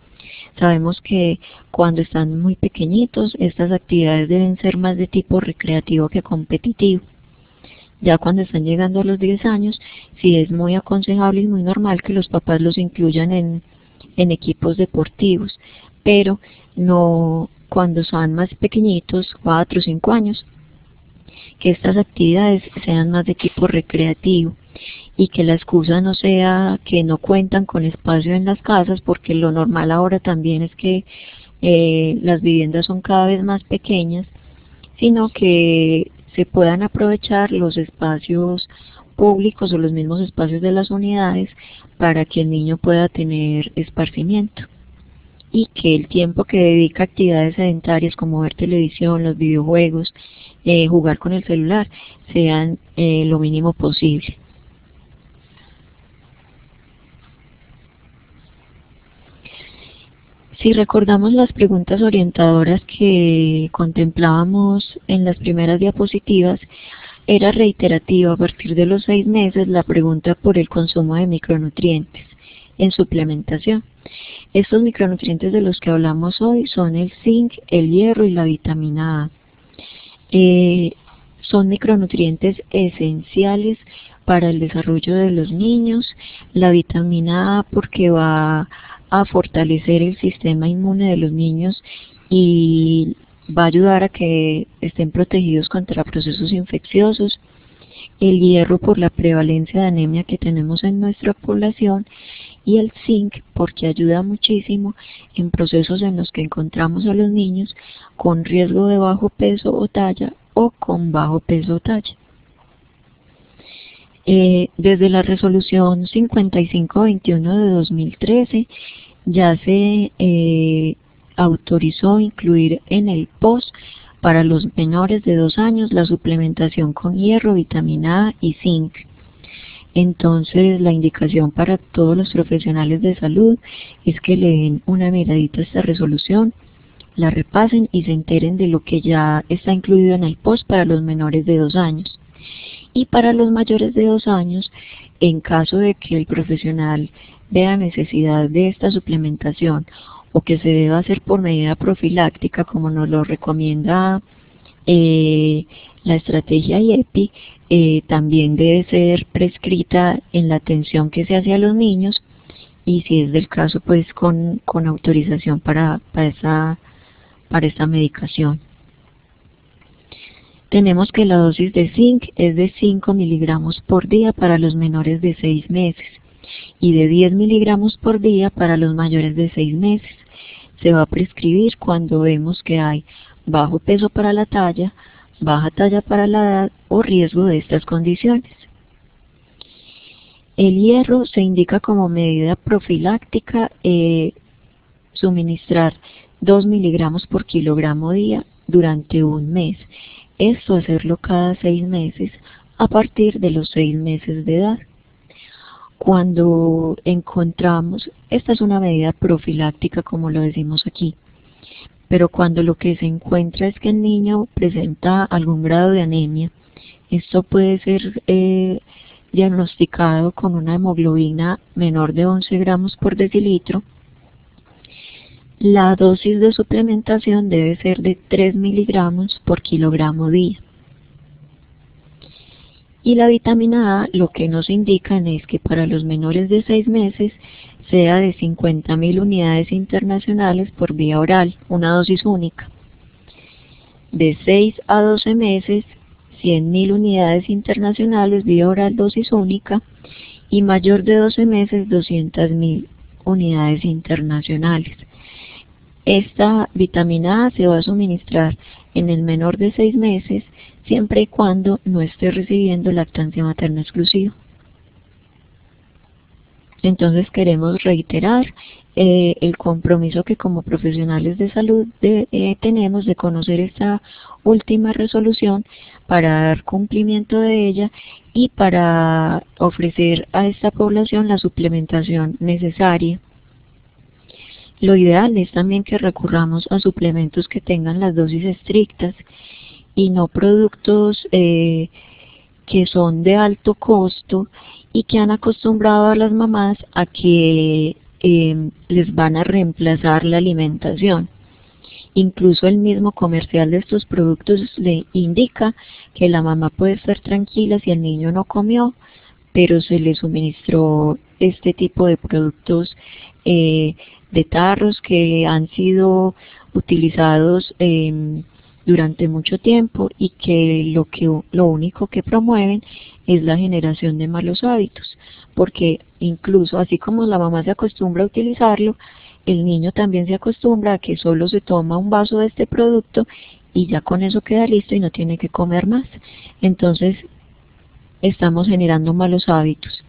Sabemos que cuando están muy pequeñitos estas actividades deben ser más de tipo recreativo que competitivo. Ya cuando están llegando a los 10 años, sí es muy aconsejable y muy normal que los papás los incluyan en equipos deportivos, pero no cuando son más pequeñitos, 4 o 5 años, que estas actividades sean más de tipo recreativo y que la excusa no sea que no cuentan con espacio en las casas, porque lo normal ahora también es que las viviendas son cada vez más pequeñas, sino que se puedan aprovechar los espacios públicos o los mismos espacios de las unidades para que el niño pueda tener esparcimiento y que el tiempo que dedica a actividades sedentarias como ver televisión, los videojuegos, jugar con el celular, sean lo mínimo posible. Si recordamos las preguntas orientadoras que contemplábamos en las primeras diapositivas, era reiterativa a partir de los 6 meses la pregunta por el consumo de micronutrientes en suplementación. Estos micronutrientes de los que hablamos hoy son el zinc, el hierro y la vitamina A. Son micronutrientes esenciales para el desarrollo de los niños. La vitamina A porque va a fortalecer el sistema inmune de los niños y va a ayudar a que estén protegidos contra procesos infecciosos. El hierro por la prevalencia de anemia que tenemos en nuestra población, y el zinc porque ayuda muchísimo en procesos en los que encontramos a los niños con riesgo de bajo peso o talla o con bajo peso o talla. Desde la resolución 5521 de 2013 ya se autorizó incluir en el POS para los menores de 2 años la suplementación con hierro, vitamina A y zinc. Entonces la indicación para todos los profesionales de salud es que le den una miradita a esta resolución, la repasen y se enteren de lo que ya está incluido en el POS para los menores de 2 años. Y para los mayores de 2 años, en caso de que el profesional vea necesidad de esta suplementación o que se deba hacer por medida profiláctica, como nos lo recomienda la estrategia IEPI, también debe ser prescrita en la atención que se hace a los niños y, si es del caso, pues con autorización para esta medicación. Tenemos que la dosis de zinc es de 5 miligramos por día para los menores de 6 meses y de 10 miligramos por día para los mayores de 6 meses. Se va a prescribir cuando vemos que hay bajo peso para la talla, baja talla para la edad o riesgo de estas condiciones. El hierro se indica como medida profiláctica, suministrar 2 miligramos por kilogramo día durante un mes. Esto hacerlo cada 6 meses a partir de los 6 meses de edad. Cuando encontramos, esta es una medida profiláctica como lo decimos aquí, pero cuando lo que se encuentra es que el niño presenta algún grado de anemia, esto puede ser diagnosticado con una hemoglobina menor de 11 gramos por decilitro. La dosis de suplementación debe ser de 3 miligramos por kilogramo día. Y la vitamina A lo que nos indican es que para los menores de 6 meses sea de 50.000 unidades internacionales por vía oral, una dosis única. De 6 a 12 meses, 100.000 unidades internacionales vía oral, dosis única. Y mayor de 12 meses, 200.000 unidades internacionales. Esta vitamina A se va a suministrar en el menor de 6 meses, siempre y cuando no esté recibiendo lactancia materna exclusiva. Entonces queremos reiterar el compromiso que como profesionales de salud tenemos de conocer esta última resolución para dar cumplimiento de ella y para ofrecer a esta población la suplementación necesaria. Lo ideal es también que recurramos a suplementos que tengan las dosis estrictas y no productos que son de alto costo y que han acostumbrado a las mamás a que les van a reemplazar la alimentación. Incluso el mismo comercial de estos productos le indica que la mamá puede estar tranquila si el niño no comió, pero se le suministró este tipo de productos de tarros que han sido utilizados durante mucho tiempo y que lo único que promueven es la generación de malos hábitos, porque incluso así como la mamá se acostumbra a utilizarlo, el niño también se acostumbra a que solo se toma un vaso de este producto y ya con eso queda listo y no tiene que comer más. Entonces estamos generando malos hábitos.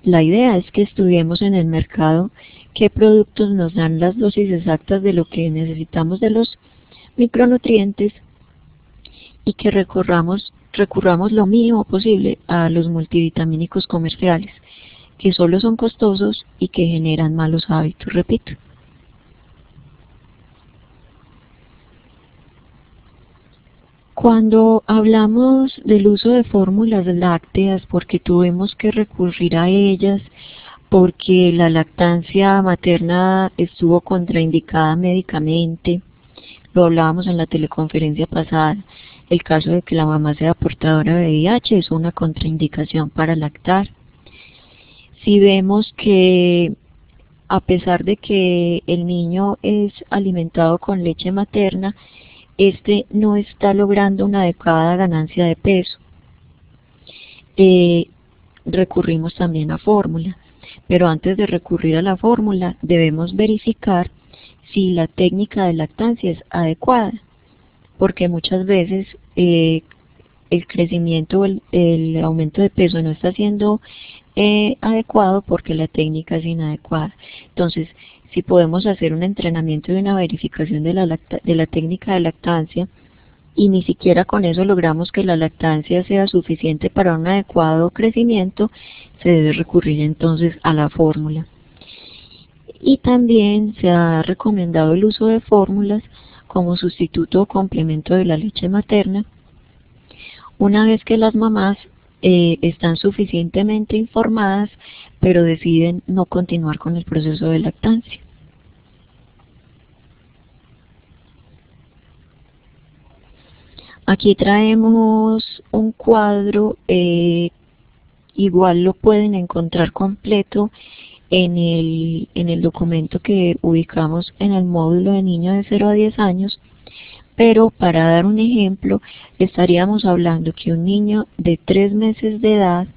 La idea es que estudiemos en el mercado qué productos nos dan las dosis exactas de lo que necesitamos de los micronutrientes y que recurramos lo mínimo posible a los multivitamínicos comerciales, que solo son costosos y que generan malos hábitos, repito. Cuando hablamos del uso de fórmulas lácteas, porque tuvimos que recurrir a ellas, porque la lactancia materna estuvo contraindicada médicamente, lo hablábamos en la teleconferencia pasada, el caso de que la mamá sea portadora de VIH es una contraindicación para lactar. Si vemos que a pesar de que el niño es alimentado con leche materna, este no está logrando una adecuada ganancia de peso, recurrimos también a fórmula. Pero antes de recurrir a la fórmula, debemos verificar si la técnica de lactancia es adecuada, porque muchas veces el crecimiento o el aumento de peso no está siendo adecuado porque la técnica es inadecuada. Entonces, si podemos hacer un entrenamiento y una verificación de la técnica de lactancia, y ni siquiera con eso logramos que la lactancia sea suficiente para un adecuado crecimiento, se debe recurrir entonces a la fórmula. Y también se ha recomendado el uso de fórmulas como sustituto o complemento de la leche materna, una vez que las mamás están suficientemente informadas, pero deciden no continuar con el proceso de lactancia. Aquí traemos un cuadro, igual lo pueden encontrar completo en el documento que ubicamos en el módulo de niños de 0 a 10 años, pero para dar un ejemplo, estaríamos hablando que un niño de 3 meses de edad,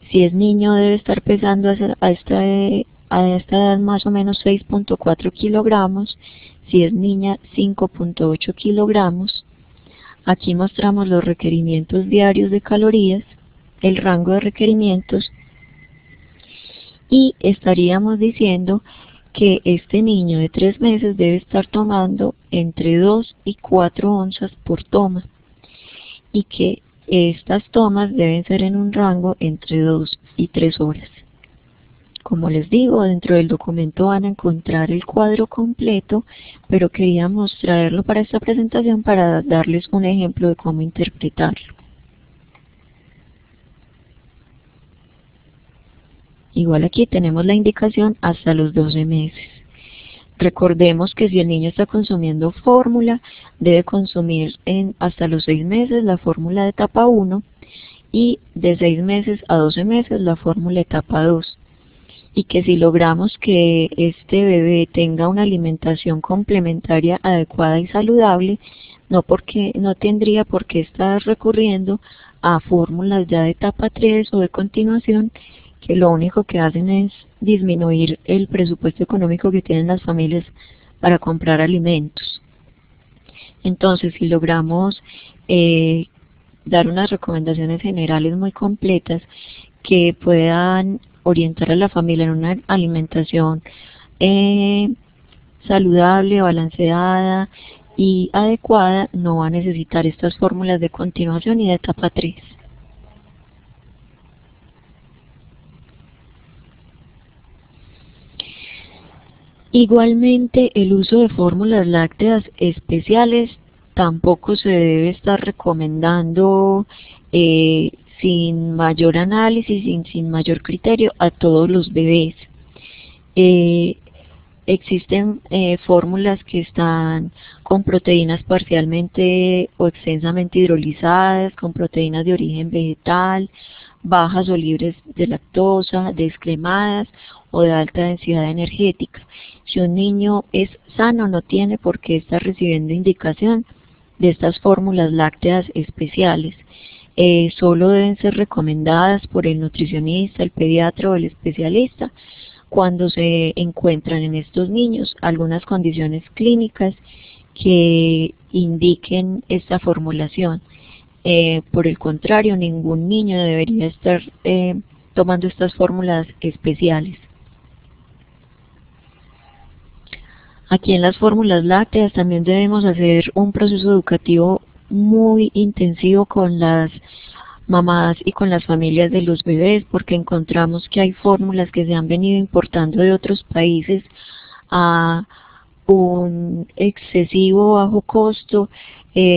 si es niño debe estar pesando a esta edad más o menos 6.4 kilogramos, si es niña 5.8 kilogramos. Aquí mostramos los requerimientos diarios de calorías, el rango de requerimientos, y estaríamos diciendo que este niño de 3 meses debe estar tomando entre 2 y 4 onzas por toma, y que estas tomas deben ser en un rango entre 2 y 3 horas. Como les digo, dentro del documento van a encontrar el cuadro completo, pero queríamos traerlo para esta presentación para darles un ejemplo de cómo interpretarlo. Igual aquí tenemos la indicación hasta los 12 meses. Recordemos que si el niño está consumiendo fórmula, debe consumir hasta los 6 meses la fórmula de etapa 1 y de 6 meses a 12 meses la fórmula etapa 2. Y que si logramos que este bebé tenga una alimentación complementaria adecuada y saludable, no tendría por qué estar recurriendo a fórmulas ya de etapa 3 o de continuación, que lo único que hacen es disminuir el presupuesto económico que tienen las familias para comprar alimentos. Entonces, si logramos dar unas recomendaciones generales muy completas que puedan orientar a la familia en una alimentación saludable, balanceada y adecuada, no va a necesitar estas fórmulas de continuación y de etapa 3. Igualmente, el uso de fórmulas lácteas especiales tampoco se debe estar recomendando sin mayor análisis, sin mayor criterio a todos los bebés. Existen fórmulas que están con proteínas parcialmente o extensamente hidrolizadas, con proteínas de origen vegetal, bajas o libres de lactosa, descremadas o de alta densidad energética. Si un niño es sano, no tiene por qué estar recibiendo indicación de estas fórmulas lácteas especiales. Solo deben ser recomendadas por el nutricionista, el pediatra o el especialista cuando se encuentran en estos niños algunas condiciones clínicas que indiquen esta formulación. Por el contrario, ningún niño debería estar tomando estas fórmulas especiales. Aquí en las fórmulas lácteas también debemos hacer un proceso educativo muy intensivo con las mamás y con las familias de los bebés, porque encontramos que hay fórmulas que se han venido importando de otros países a un excesivo bajo costo.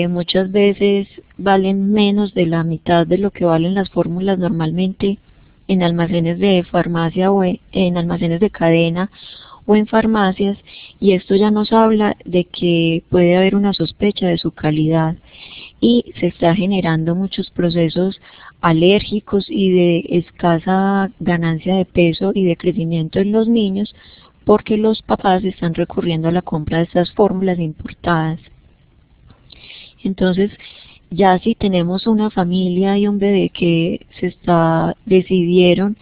Muchas veces valen menos de la mitad de lo que valen las fórmulas normalmente en almacenes de farmacia o en almacenes de cadena o en farmacias, y esto ya nos habla de que puede haber una sospecha de su calidad y se está generando muchos procesos alérgicos y de escasa ganancia de peso y de crecimiento en los niños, porque los papás están recurriendo a la compra de estas fórmulas importadas. Entonces, ya si tenemos una familia y un bebé que decidieron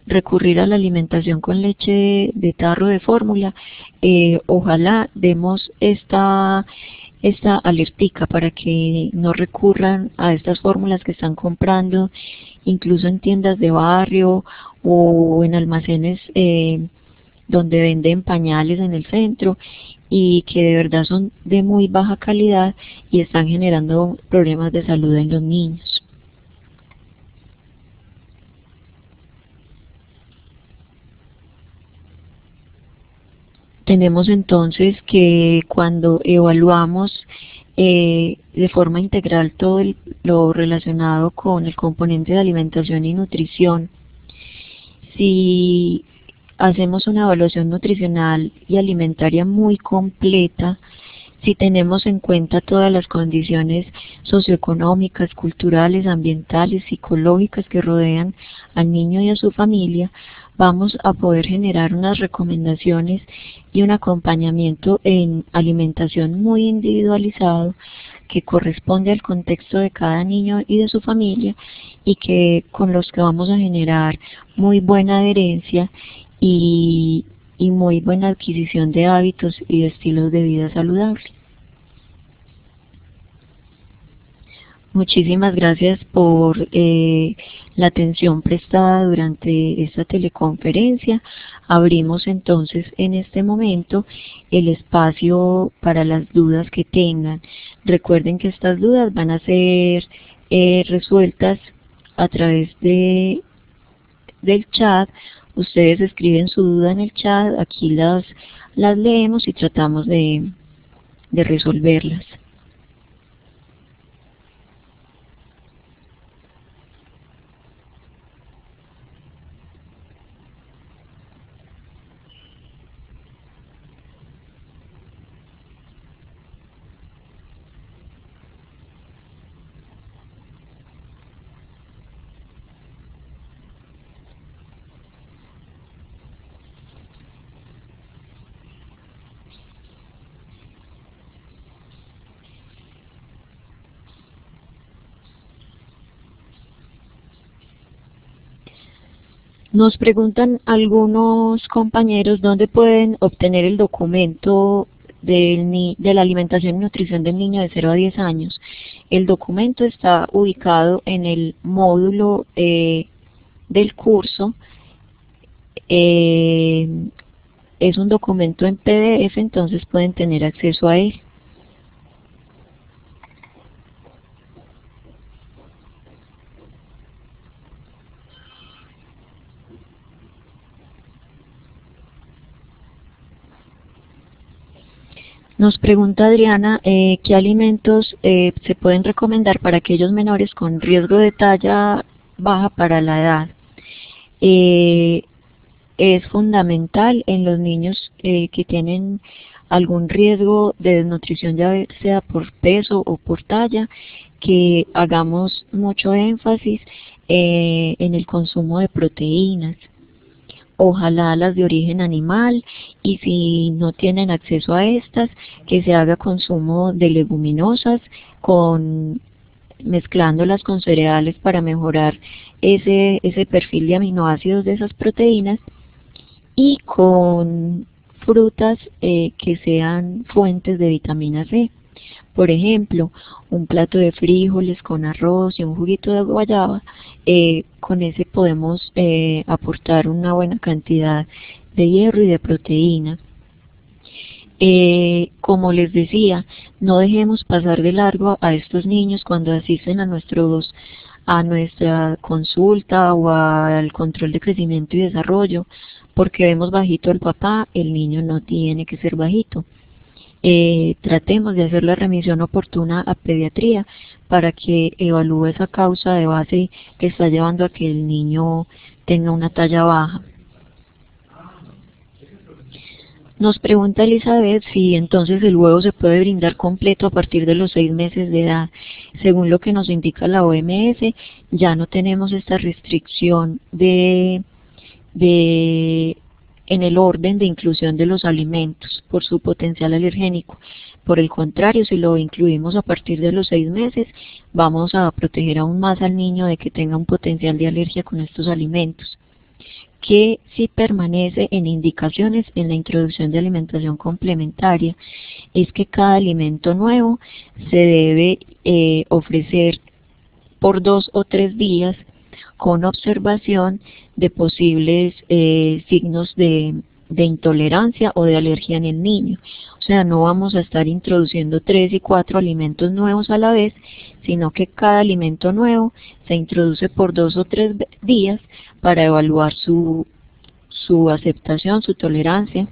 recurrir a la alimentación con leche de tarro de fórmula, ojalá demos esta esta alertica para que no recurran a estas fórmulas que están comprando, incluso en tiendas de barrio o en almacenes donde venden pañales en el centro, y que de verdad son de muy baja calidad y están generando problemas de salud en los niños. Tenemos entonces que cuando evaluamos de forma integral todo lo relacionado con el componente de alimentación y nutrición, si hacemos una evaluación nutricional y alimentaria muy completa, si tenemos en cuenta todas las condiciones socioeconómicas, culturales, ambientales, psicológicas que rodean al niño y a su familia, vamos a poder generar unas recomendaciones y un acompañamiento en alimentación muy individualizado que corresponde al contexto de cada niño y de su familia, y que con los que vamos a generar muy buena adherencia y muy buena adquisición de hábitos y de estilos de vida saludables. Muchísimas gracias por la atención prestada durante esta teleconferencia. Abrimos entonces en este momento el espacio para las dudas que tengan. Recuerden que estas dudas van a ser resueltas a través del chat. Ustedes escriben su duda en el chat, aquí las leemos y tratamos de resolverlas. Nos preguntan algunos compañeros dónde pueden obtener el documento de la alimentación y nutrición del niño de 0 a 10 años. El documento está ubicado en el módulo del curso. Es un documento en PDF, entonces pueden tener acceso a él. Nos pregunta Adriana qué alimentos se pueden recomendar para aquellos menores con riesgo de talla baja para la edad. Es fundamental en los niños que tienen algún riesgo de desnutrición, ya sea por peso o por talla, que hagamos mucho énfasis en el consumo de proteínas. Ojalá las de origen animal, y si no tienen acceso a estas, que se haga consumo de leguminosas mezclándolas con cereales para mejorar ese perfil de aminoácidos de esas proteínas, y con frutas que sean fuentes de vitamina C. Por ejemplo, un plato de frijoles con arroz y un juguito de guayaba, con ese podemos aportar una buena cantidad de hierro y de proteína. Como les decía, no dejemos pasar de largo a estos niños cuando asisten a nuestra consulta o al control de crecimiento y desarrollo, porque vemos bajito al papá. El niño no tiene que ser bajito. Tratemos de hacer la remisión oportuna a pediatría para que evalúe esa causa de base que está llevando a que el niño tenga una talla baja. Nos pregunta Elizabeth si entonces el huevo se puede brindar completo a partir de los 6 meses de edad. Según lo que nos indica la OMS, ya no tenemos esta restricción en el orden de inclusión de los alimentos por su potencial alergénico. Por el contrario, si lo incluimos a partir de los 6 meses, vamos a proteger aún más al niño de que tenga un potencial de alergia con estos alimentos. que sí permanece en indicaciones en la introducción de alimentación complementaria es que cada alimento nuevo se debe ofrecer por 2 o 3 días con observación de posibles signos de intolerancia o de alergia en el niño. O sea, no vamos a estar introduciendo 3 y 4 alimentos nuevos a la vez, sino que cada alimento nuevo se introduce por 2 o 3 días para evaluar su aceptación, su tolerancia.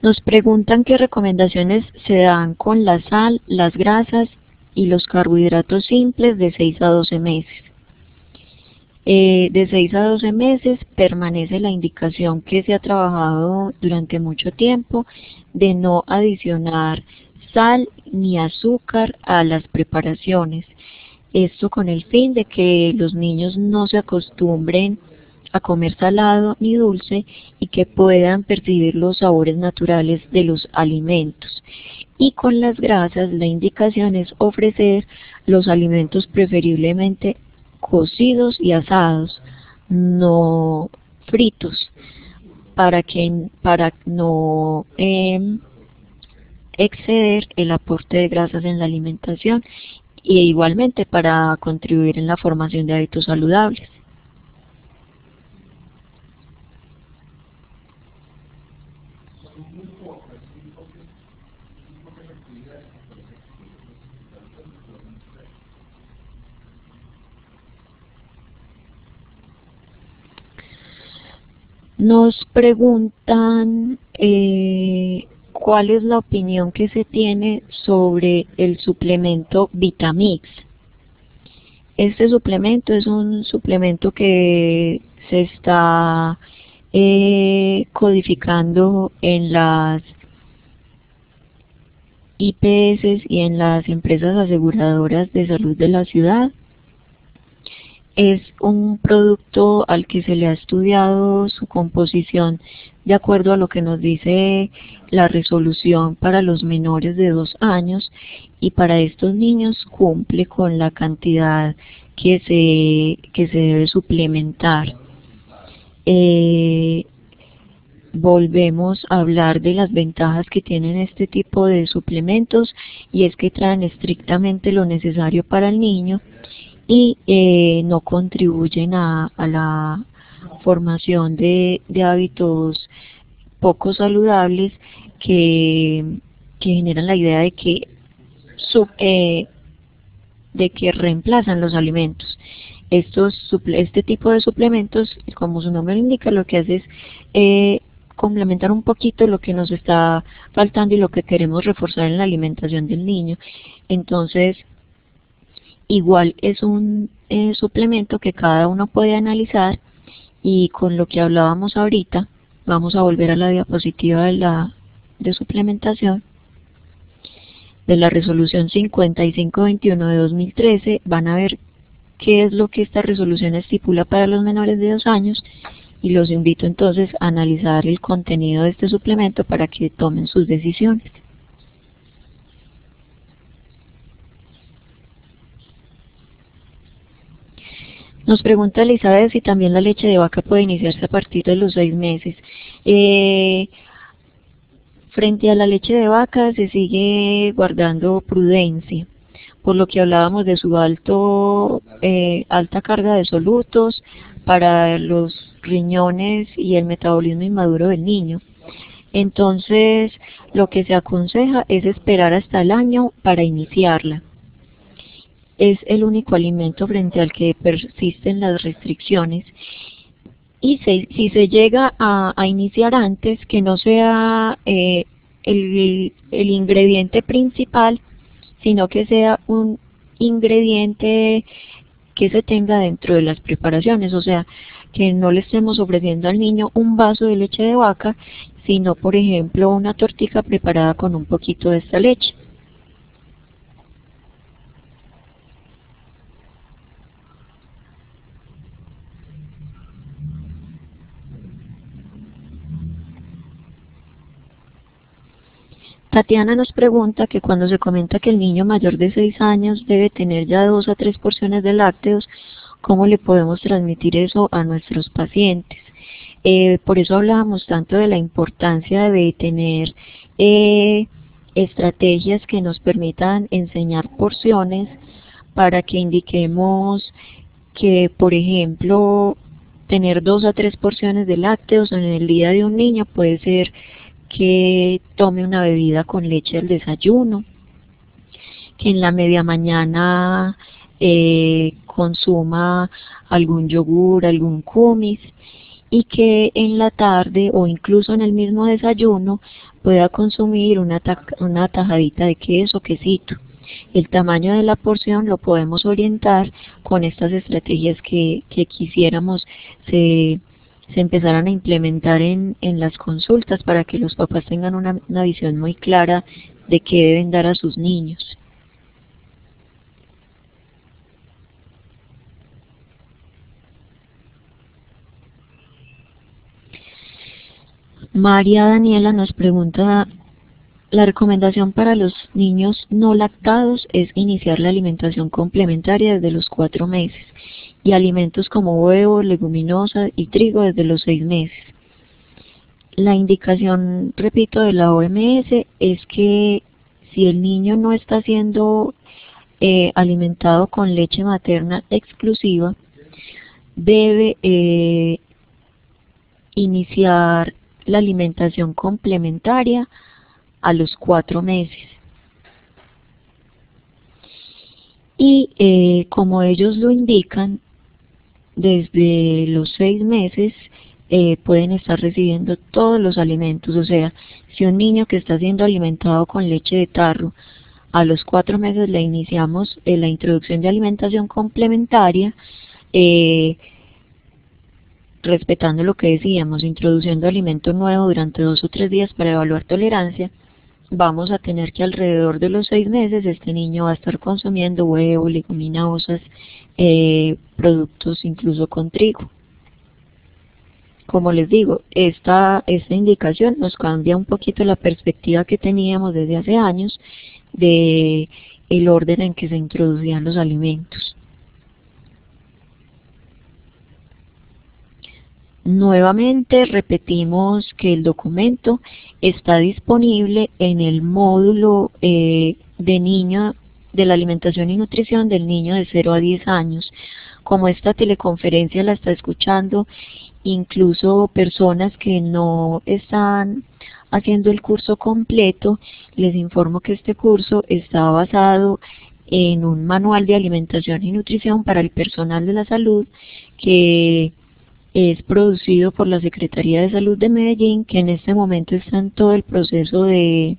Nos preguntan qué recomendaciones se dan con la sal, las grasas y los carbohidratos simples de 6 a 12 meses. De 6 a 12 meses permanece la indicación que se ha trabajado durante mucho tiempo de no adicionar sal ni azúcar a las preparaciones. Esto con el fin de que los niños no se acostumbren a comer salado ni dulce y que puedan percibir los sabores naturales de los alimentos. Y con las grasas la indicación es ofrecer los alimentos preferiblemente cocidos y asados, no fritos, para no exceder el aporte de grasas en la alimentación y igualmente para contribuir en la formación de hábitos saludables. Nos preguntan cuál es la opinión que se tiene sobre el suplemento Vitamix. Este suplemento es un suplemento que se está codificando en las IPS y en las empresas aseguradoras de salud de la ciudad. Es un producto al que se le ha estudiado su composición de acuerdo a lo que nos dice la resolución para los menores de 2 años y para estos niños cumple con la cantidad que se debe suplementar. Volvemos a hablar de las ventajas que tienen este tipo de suplementos y es que traen estrictamente lo necesario para el niño y no contribuyen a la formación de hábitos poco saludables que generan la idea de que reemplazan los alimentos. Este tipo de suplementos, como su nombre lo indica, lo que hace es complementar un poquito lo que nos está faltando y lo que queremos reforzar en la alimentación del niño. Entonces, igual es un suplemento que cada uno puede analizar y con lo que hablábamos ahorita, vamos a volver a la diapositiva de suplementación de la resolución 5521 de 2013, van a ver qué es lo que esta resolución estipula para los menores de 2 años y los invito entonces a analizar el contenido de este suplemento para que tomen sus decisiones. Nos pregunta Elizabeth si también la leche de vaca puede iniciarse a partir de los 6 meses. Frente a la leche de vaca se sigue guardando prudencia, por lo que hablábamos de su alta carga de solutos para los riñones y el metabolismo inmaduro del niño. Entonces, lo que se aconseja es esperar hasta el año para iniciarla. Es el único alimento frente al que persisten las restricciones. Y si se llega a iniciar antes, que no sea el ingrediente principal, sino que sea un ingrediente que se tenga dentro de las preparaciones, o sea, que no le estemos ofreciendo al niño un vaso de leche de vaca, sino, por ejemplo, una tortilla preparada con un poquito de esta leche. Tatiana nos pregunta que cuando se comenta que el niño mayor de 6 años debe tener ya 2 a 3 porciones de lácteos, ¿cómo le podemos transmitir eso a nuestros pacientes? Por eso hablábamos tanto de la importancia de tener estrategias que nos permitan enseñar porciones para que indiquemos que, por ejemplo, tener 2 a 3 porciones de lácteos en el día de un niño puede ser que tome una bebida con leche al desayuno, que en la media mañana consuma algún yogur, algún kumis, y que en la tarde o incluso en el mismo desayuno pueda consumir una tajadita de queso, quesito. El tamaño de la porción lo podemos orientar con estas estrategias que quisiéramos se empezaran a implementar en las consultas para que los papás tengan una visión muy clara de qué deben dar a sus niños. María Daniela nos pregunta, la recomendación para los niños no lactados es iniciar la alimentación complementaria desde los 4 meses y alimentos como huevo, leguminosas y trigo desde los 6 meses. La indicación, repito, de la OMS es que si el niño no está siendo alimentado con leche materna exclusiva, debe iniciar la alimentación complementaria a los 4 meses. Y como ellos lo indican, desde los 6 meses pueden estar recibiendo todos los alimentos. O sea, si un niño que está siendo alimentado con leche de tarro, a los 4 meses le iniciamos la introducción de alimentación complementaria, respetando lo que decíamos, introduciendo alimento nuevo durante 2 o 3 días para evaluar tolerancia, vamos a tener que alrededor de los 6 meses este niño va a estar consumiendo huevo, leguminosas, productos incluso con trigo. Como les digo, esta indicación nos cambia un poquito la perspectiva que teníamos desde hace años de el orden en que se introducían los alimentos. Nuevamente repetimos que el documento está disponible en el módulo de la alimentación y nutrición del niño de 0 a 10 años. Como esta teleconferencia la está escuchando incluso personas que no están haciendo el curso completo, les informo que este curso está basado en un manual de alimentación y nutrición para el personal de la salud que es producido por la Secretaría de Salud de Medellín, que en este momento está en todo el proceso de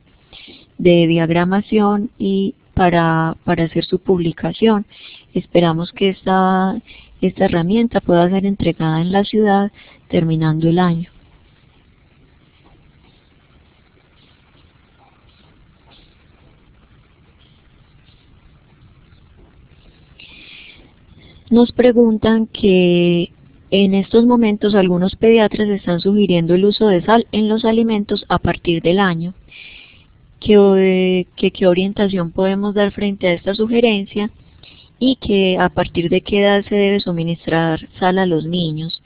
diagramación y para hacer su publicación. Esperamos que esta herramienta pueda ser entregada en la ciudad terminando el año. Nos preguntan que en estos momentos algunos pediatras están sugiriendo el uso de sal en los alimentos a partir del año. ¿Qué orientación podemos dar frente a esta sugerencia? Y que a partir de qué edad se debe suministrar sal a los niños.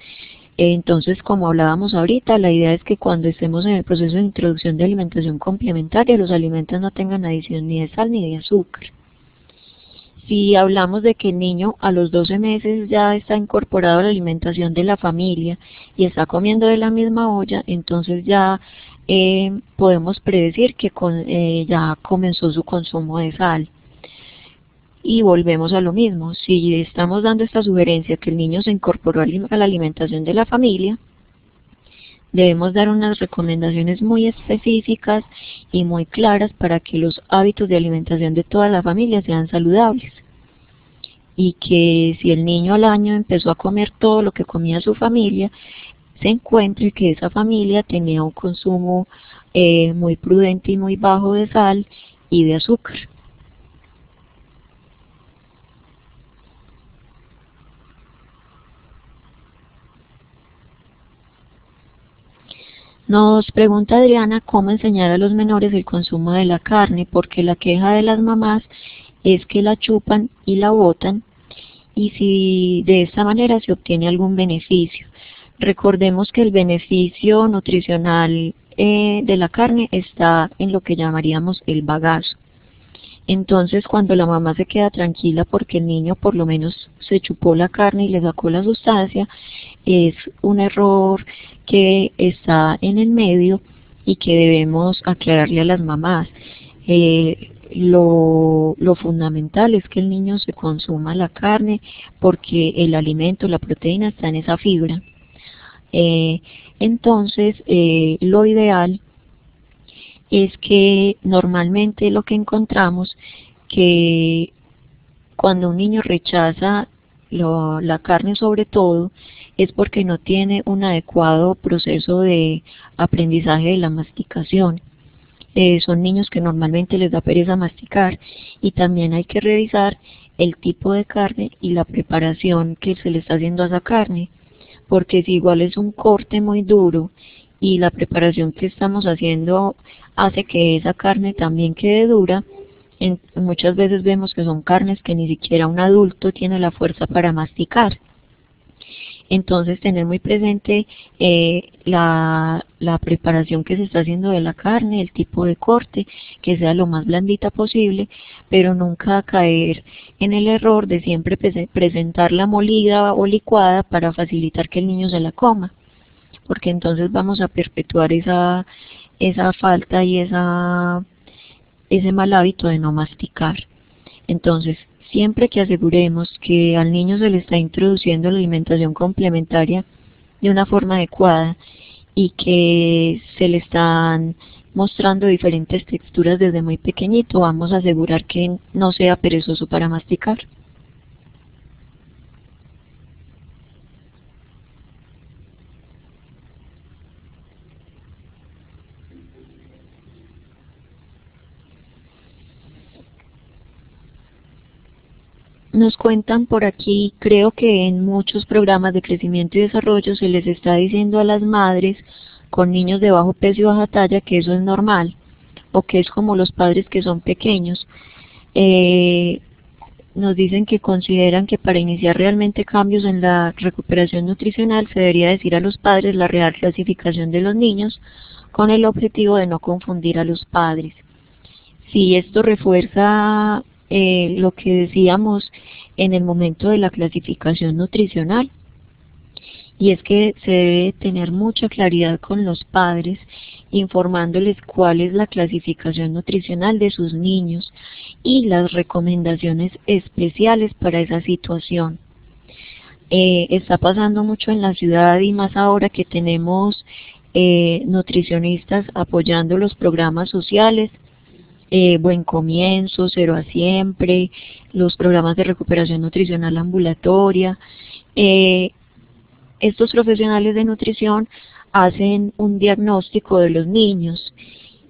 Entonces, como hablábamos ahorita, la idea es que cuando estemos en el proceso de introducción de alimentación complementaria, los alimentos no tengan adición ni de sal ni de azúcar. Si hablamos de que el niño a los 12 meses ya está incorporado a la alimentación de la familia y está comiendo de la misma olla, entonces ya podemos predecir que ya comenzó su consumo de sal. Y volvemos a lo mismo, si estamos dando esta sugerencia que el niño se incorporó a la alimentación de la familia, debemos dar unas recomendaciones muy específicas y muy claras para que los hábitos de alimentación de toda la familia sean saludables. Y que si el niño al año empezó a comer todo lo que comía su familia, se encuentre que esa familia tenía un consumo muy prudente y muy bajo de sal y de azúcar. Nos pregunta Adriana cómo enseñar a los menores el consumo de la carne, porque la queja de las mamás es que la chupan y la botan, y si de esta manera se obtiene algún beneficio. Recordemos que el beneficio nutricional de la carne está en lo que llamaríamos el bagazo. Entonces, cuando la mamá se queda tranquila porque el niño por lo menos se chupó la carne y le sacó la sustancia, es un error que está en el medio y que debemos aclararle a las mamás. Lo fundamental es que el niño se consuma la carne porque el alimento, la proteína está en esa fibra. Entonces, lo ideal es que normalmente lo que encontramos que cuando un niño rechaza la carne sobre todo es porque no tiene un adecuado proceso de aprendizaje de la masticación. Son niños que normalmente les da pereza masticar, y también hay que revisar el tipo de carne y la preparación que se le está haciendo a esa carne, porque si igual es un corte muy duro y la preparación que estamos haciendo hace que esa carne también quede dura, muchas veces vemos que son carnes que ni siquiera un adulto tiene la fuerza para masticar. Entonces, tener muy presente la preparación que se está haciendo de la carne, el tipo de corte, que sea lo más blandita posible, pero nunca caer en el error de siempre presentarla molida o licuada para facilitar que el niño se la coma, porque entonces vamos a perpetuar esa falta y ese mal hábito de no masticar. Entonces, siempre que aseguremos que al niño se le está introduciendo la alimentación complementaria de una forma adecuada y que se le están mostrando diferentes texturas desde muy pequeñito, vamos a asegurar que no sea perezoso para masticar. Nos cuentan por aquí, creo que en muchos programas de crecimiento y desarrollo se les está diciendo a las madres con niños de bajo peso y baja talla que eso es normal, o que es como los padres que son pequeños. Nos dicen que consideran que para iniciar realmente cambios en la recuperación nutricional se debería decir a los padres la real clasificación de los niños con el objetivo de no confundir a los padres. Si esto refuerza lo que decíamos en el momento de la clasificación nutricional, y es que se debe tener mucha claridad con los padres, informándoles cuál es la clasificación nutricional de sus niños y las recomendaciones especiales para esa situación. Está pasando mucho en la ciudad, y más ahora que tenemos nutricionistas apoyando los programas sociales, Buen Comienzo, Cero a Siempre, los programas de recuperación nutricional ambulatoria. Estos profesionales de nutrición hacen un diagnóstico de los niños,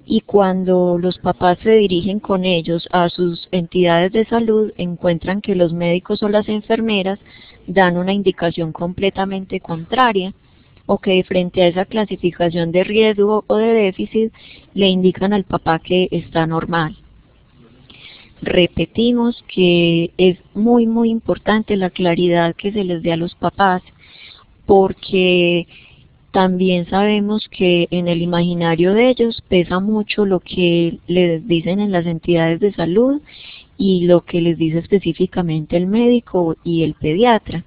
y cuando los papás se dirigen con ellos a sus entidades de salud, encuentran que los médicos o las enfermeras dan una indicación completamente contraria, o que frente a esa clasificación de riesgo o de déficit le indican al papá que está normal. Repetimos que es muy importante la claridad que se les dé a los papás, porque también sabemos que en el imaginario de ellos pesa mucho lo que les dicen en las entidades de salud y lo que les dice específicamente el médico y el pediatra.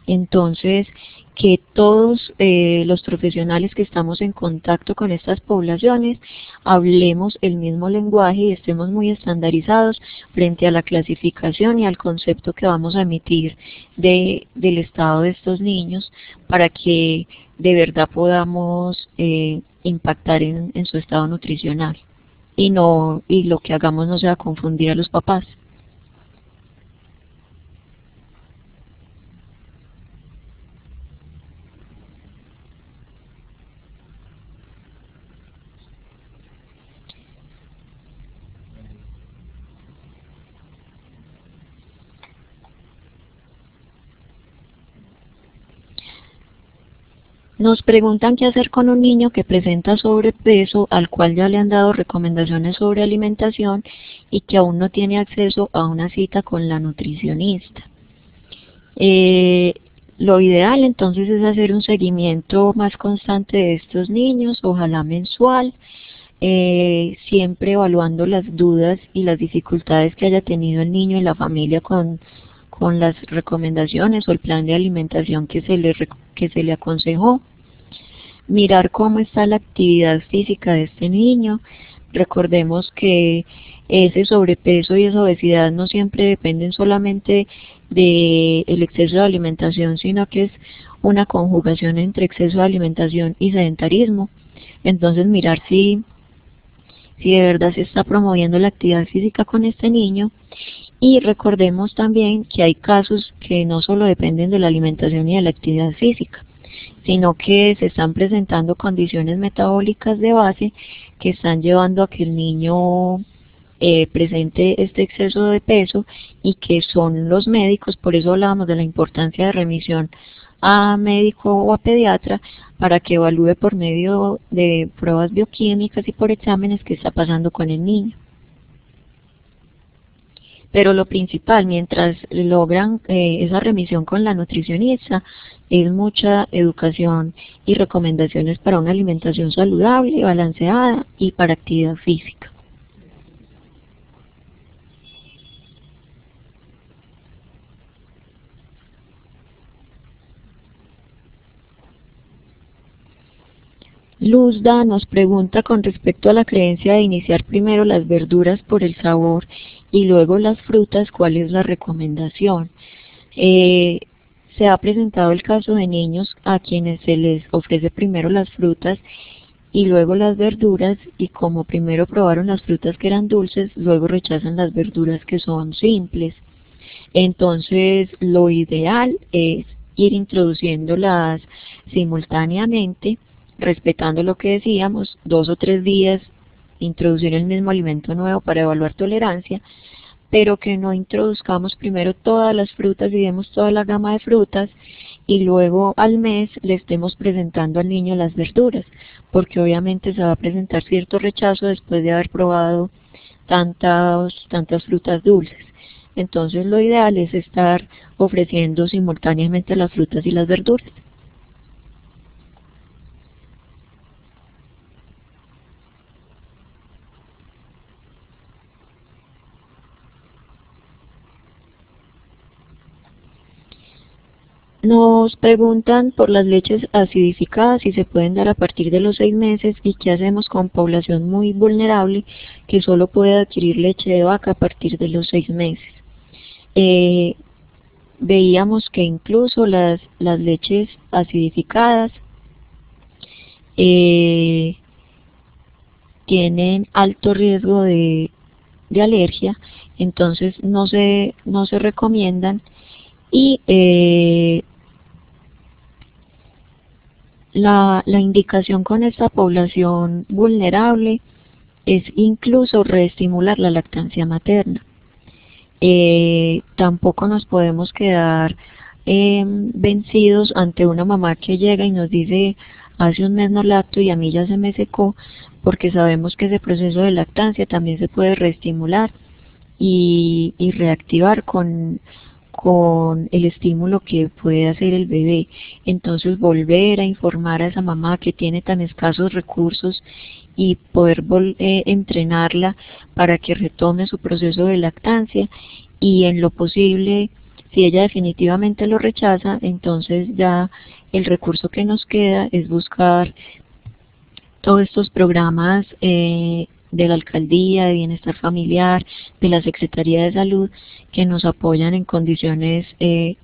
Entonces, que todos los profesionales que estamos en contacto con estas poblaciones hablemos el mismo lenguaje y estemos muy estandarizados frente a la clasificación y al concepto que vamos a emitir del estado de estos niños, para que de verdad podamos impactar en su estado nutricional y lo que hagamos no sea confundir a los papás. Nos preguntan qué hacer con un niño que presenta sobrepeso, al cual ya le han dado recomendaciones sobre alimentación y que aún no tiene acceso a una cita con la nutricionista. Lo ideal entonces es hacer un seguimiento más constante de estos niños, ojalá mensual, siempre evaluando las dudas y las dificultades que haya tenido el niño y la familia con las recomendaciones o el plan de alimentación que se le aconsejó. Mirar cómo está la actividad física de este niño. Recordemos que ese sobrepeso y esa obesidad no siempre dependen solamente del exceso de alimentación, sino que es una conjugación entre exceso de alimentación y sedentarismo. Entonces mirar si de verdad se está promoviendo la actividad física con este niño. Y recordemos también que hay casos que no solo dependen de la alimentación y de la actividad física, sino que se están presentando condiciones metabólicas de base que están llevando a que el niño presente este exceso de peso, y que son los médicos, por eso hablábamos de la importancia de remisión a médico o a pediatra para que evalúe por medio de pruebas bioquímicas y por exámenes qué está pasando con el niño. Pero lo principal, mientras logran esa remisión con la nutricionista, es mucha educación y recomendaciones para una alimentación saludable, balanceada y para actividad física. Luzda nos pregunta con respecto a la creencia de iniciar primero las verduras por el sabor y luego las frutas, ¿cuál es la recomendación? Se ha presentado el caso de niños a quienes se les ofrece primero las frutas y luego las verduras, y como primero probaron las frutas que eran dulces, luego rechazan las verduras que son simples. Entonces lo ideal es ir introduciéndolas simultáneamente, respetando lo que decíamos, 2 o 3 días introducir el mismo alimento nuevo para evaluar tolerancia, pero que no introduzcamos primero todas las frutas y demos toda la gama de frutas y luego al mes le estemos presentando al niño las verduras, porque obviamente se va a presentar cierto rechazo después de haber probado tantas frutas dulces. Entonces lo ideal es estar ofreciendo simultáneamente las frutas y las verduras. Nos preguntan por las leches acidificadas, si se pueden dar a partir de los 6 meses y qué hacemos con población muy vulnerable que solo puede adquirir leche de vaca a partir de los 6 meses. Veíamos que incluso las leches acidificadas tienen alto riesgo de alergia, entonces no se recomiendan, y la indicación con esta población vulnerable es incluso reestimular la lactancia materna. Tampoco nos podemos quedar vencidos ante una mamá que llega y nos dice: hace un mes no lacto y a mí ya se me secó, porque sabemos que ese proceso de lactancia también se puede reestimular y reactivar con el estímulo que puede hacer el bebé. Entonces volver a informar a esa mamá que tiene tan escasos recursos y poder entrenarla para que retome su proceso de lactancia, y en lo posible, si ella definitivamente lo rechaza, entonces ya el recurso que nos queda es buscar todos estos programas de la Alcaldía de Bienestar Familiar, de la Secretaría de Salud, que nos apoyan en condiciones de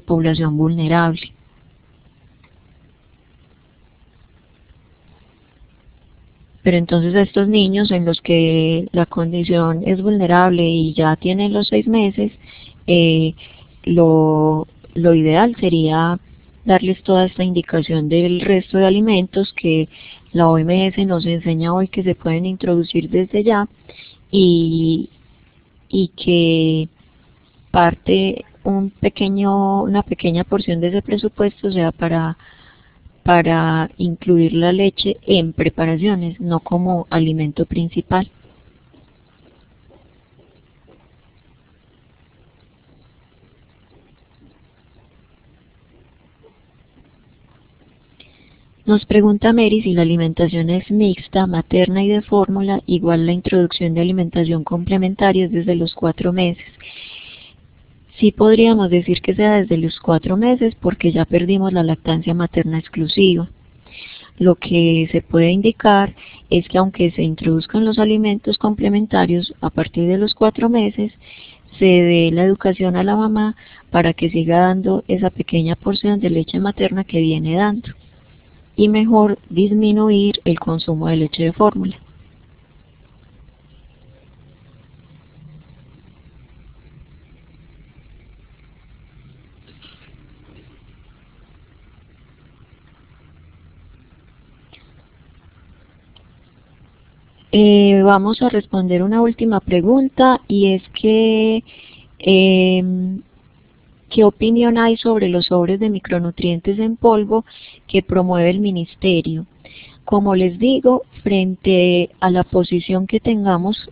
población vulnerable. Pero entonces a estos niños en los que la condición es vulnerable y ya tienen los 6 meses, lo ideal sería darles toda esta indicación del resto de alimentos que la OMS nos enseña hoy que se pueden introducir desde ya, y que una pequeña porción de ese presupuesto sea para para incluir la leche en preparaciones, no como alimento principal. Nos pregunta Mary si la alimentación es mixta, materna y de fórmula, igual la introducción de alimentación complementaria es desde los 4 meses. Sí podríamos decir que sea desde los 4 meses porque ya perdimos la lactancia materna exclusiva. Lo que se puede indicar es que aunque se introduzcan los alimentos complementarios a partir de los 4 meses, se dé la educación a la mamá para que siga dando esa pequeña porción de leche materna que viene dando. Y mejor disminuir el consumo de leche de fórmula. Vamos a responder una última pregunta y es que ¿qué opinión hay sobre los sobres de micronutrientes en polvo que promueve el Ministerio? Como les digo, frente a la posición que tengamos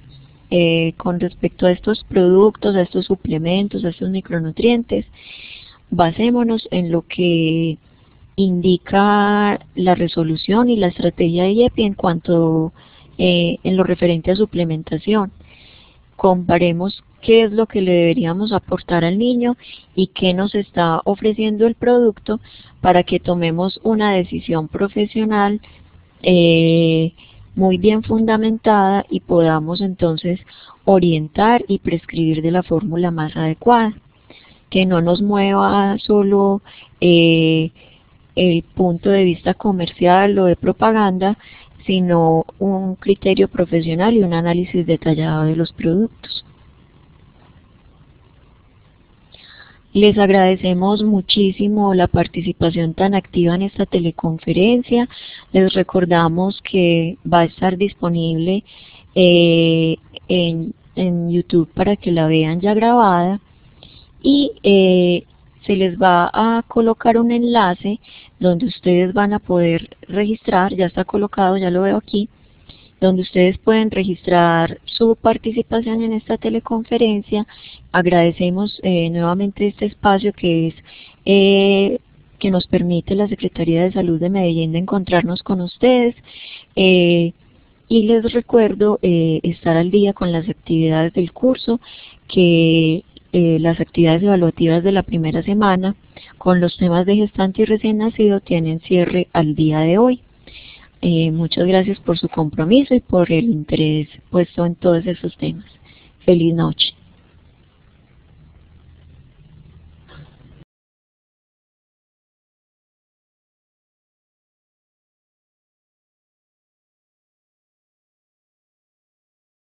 con respecto a estos productos, a estos suplementos, a estos micronutrientes, basémonos en lo que indica la resolución y la estrategia de IEPI en cuanto en lo referente a suplementación. Comparemos qué es lo que le deberíamos aportar al niño y qué nos está ofreciendo el producto para que tomemos una decisión profesional muy bien fundamentada y podamos entonces orientar y prescribir de la fórmula más adecuada. Que no nos mueva solo el punto de vista comercial o de propaganda, sino un criterio profesional y un análisis detallado de los productos. Les agradecemos muchísimo la participación tan activa en esta teleconferencia. Les recordamos que va a estar disponible en YouTube para que la vean ya grabada y se les va a colocar un enlace donde ustedes van a poder registrar, ya está colocado, ya lo veo aquí, donde ustedes pueden registrar su participación en esta teleconferencia. Agradecemos nuevamente este espacio que es que nos permite la Secretaría de Salud de Medellín de encontrarnos con ustedes y les recuerdo estar al día con las actividades del curso, que las actividades evaluativas de la primera semana con los temas de gestante y recién nacido tienen cierre al día de hoy. Muchas gracias por su compromiso y por el interés puesto en todos esos temas. Feliz noche.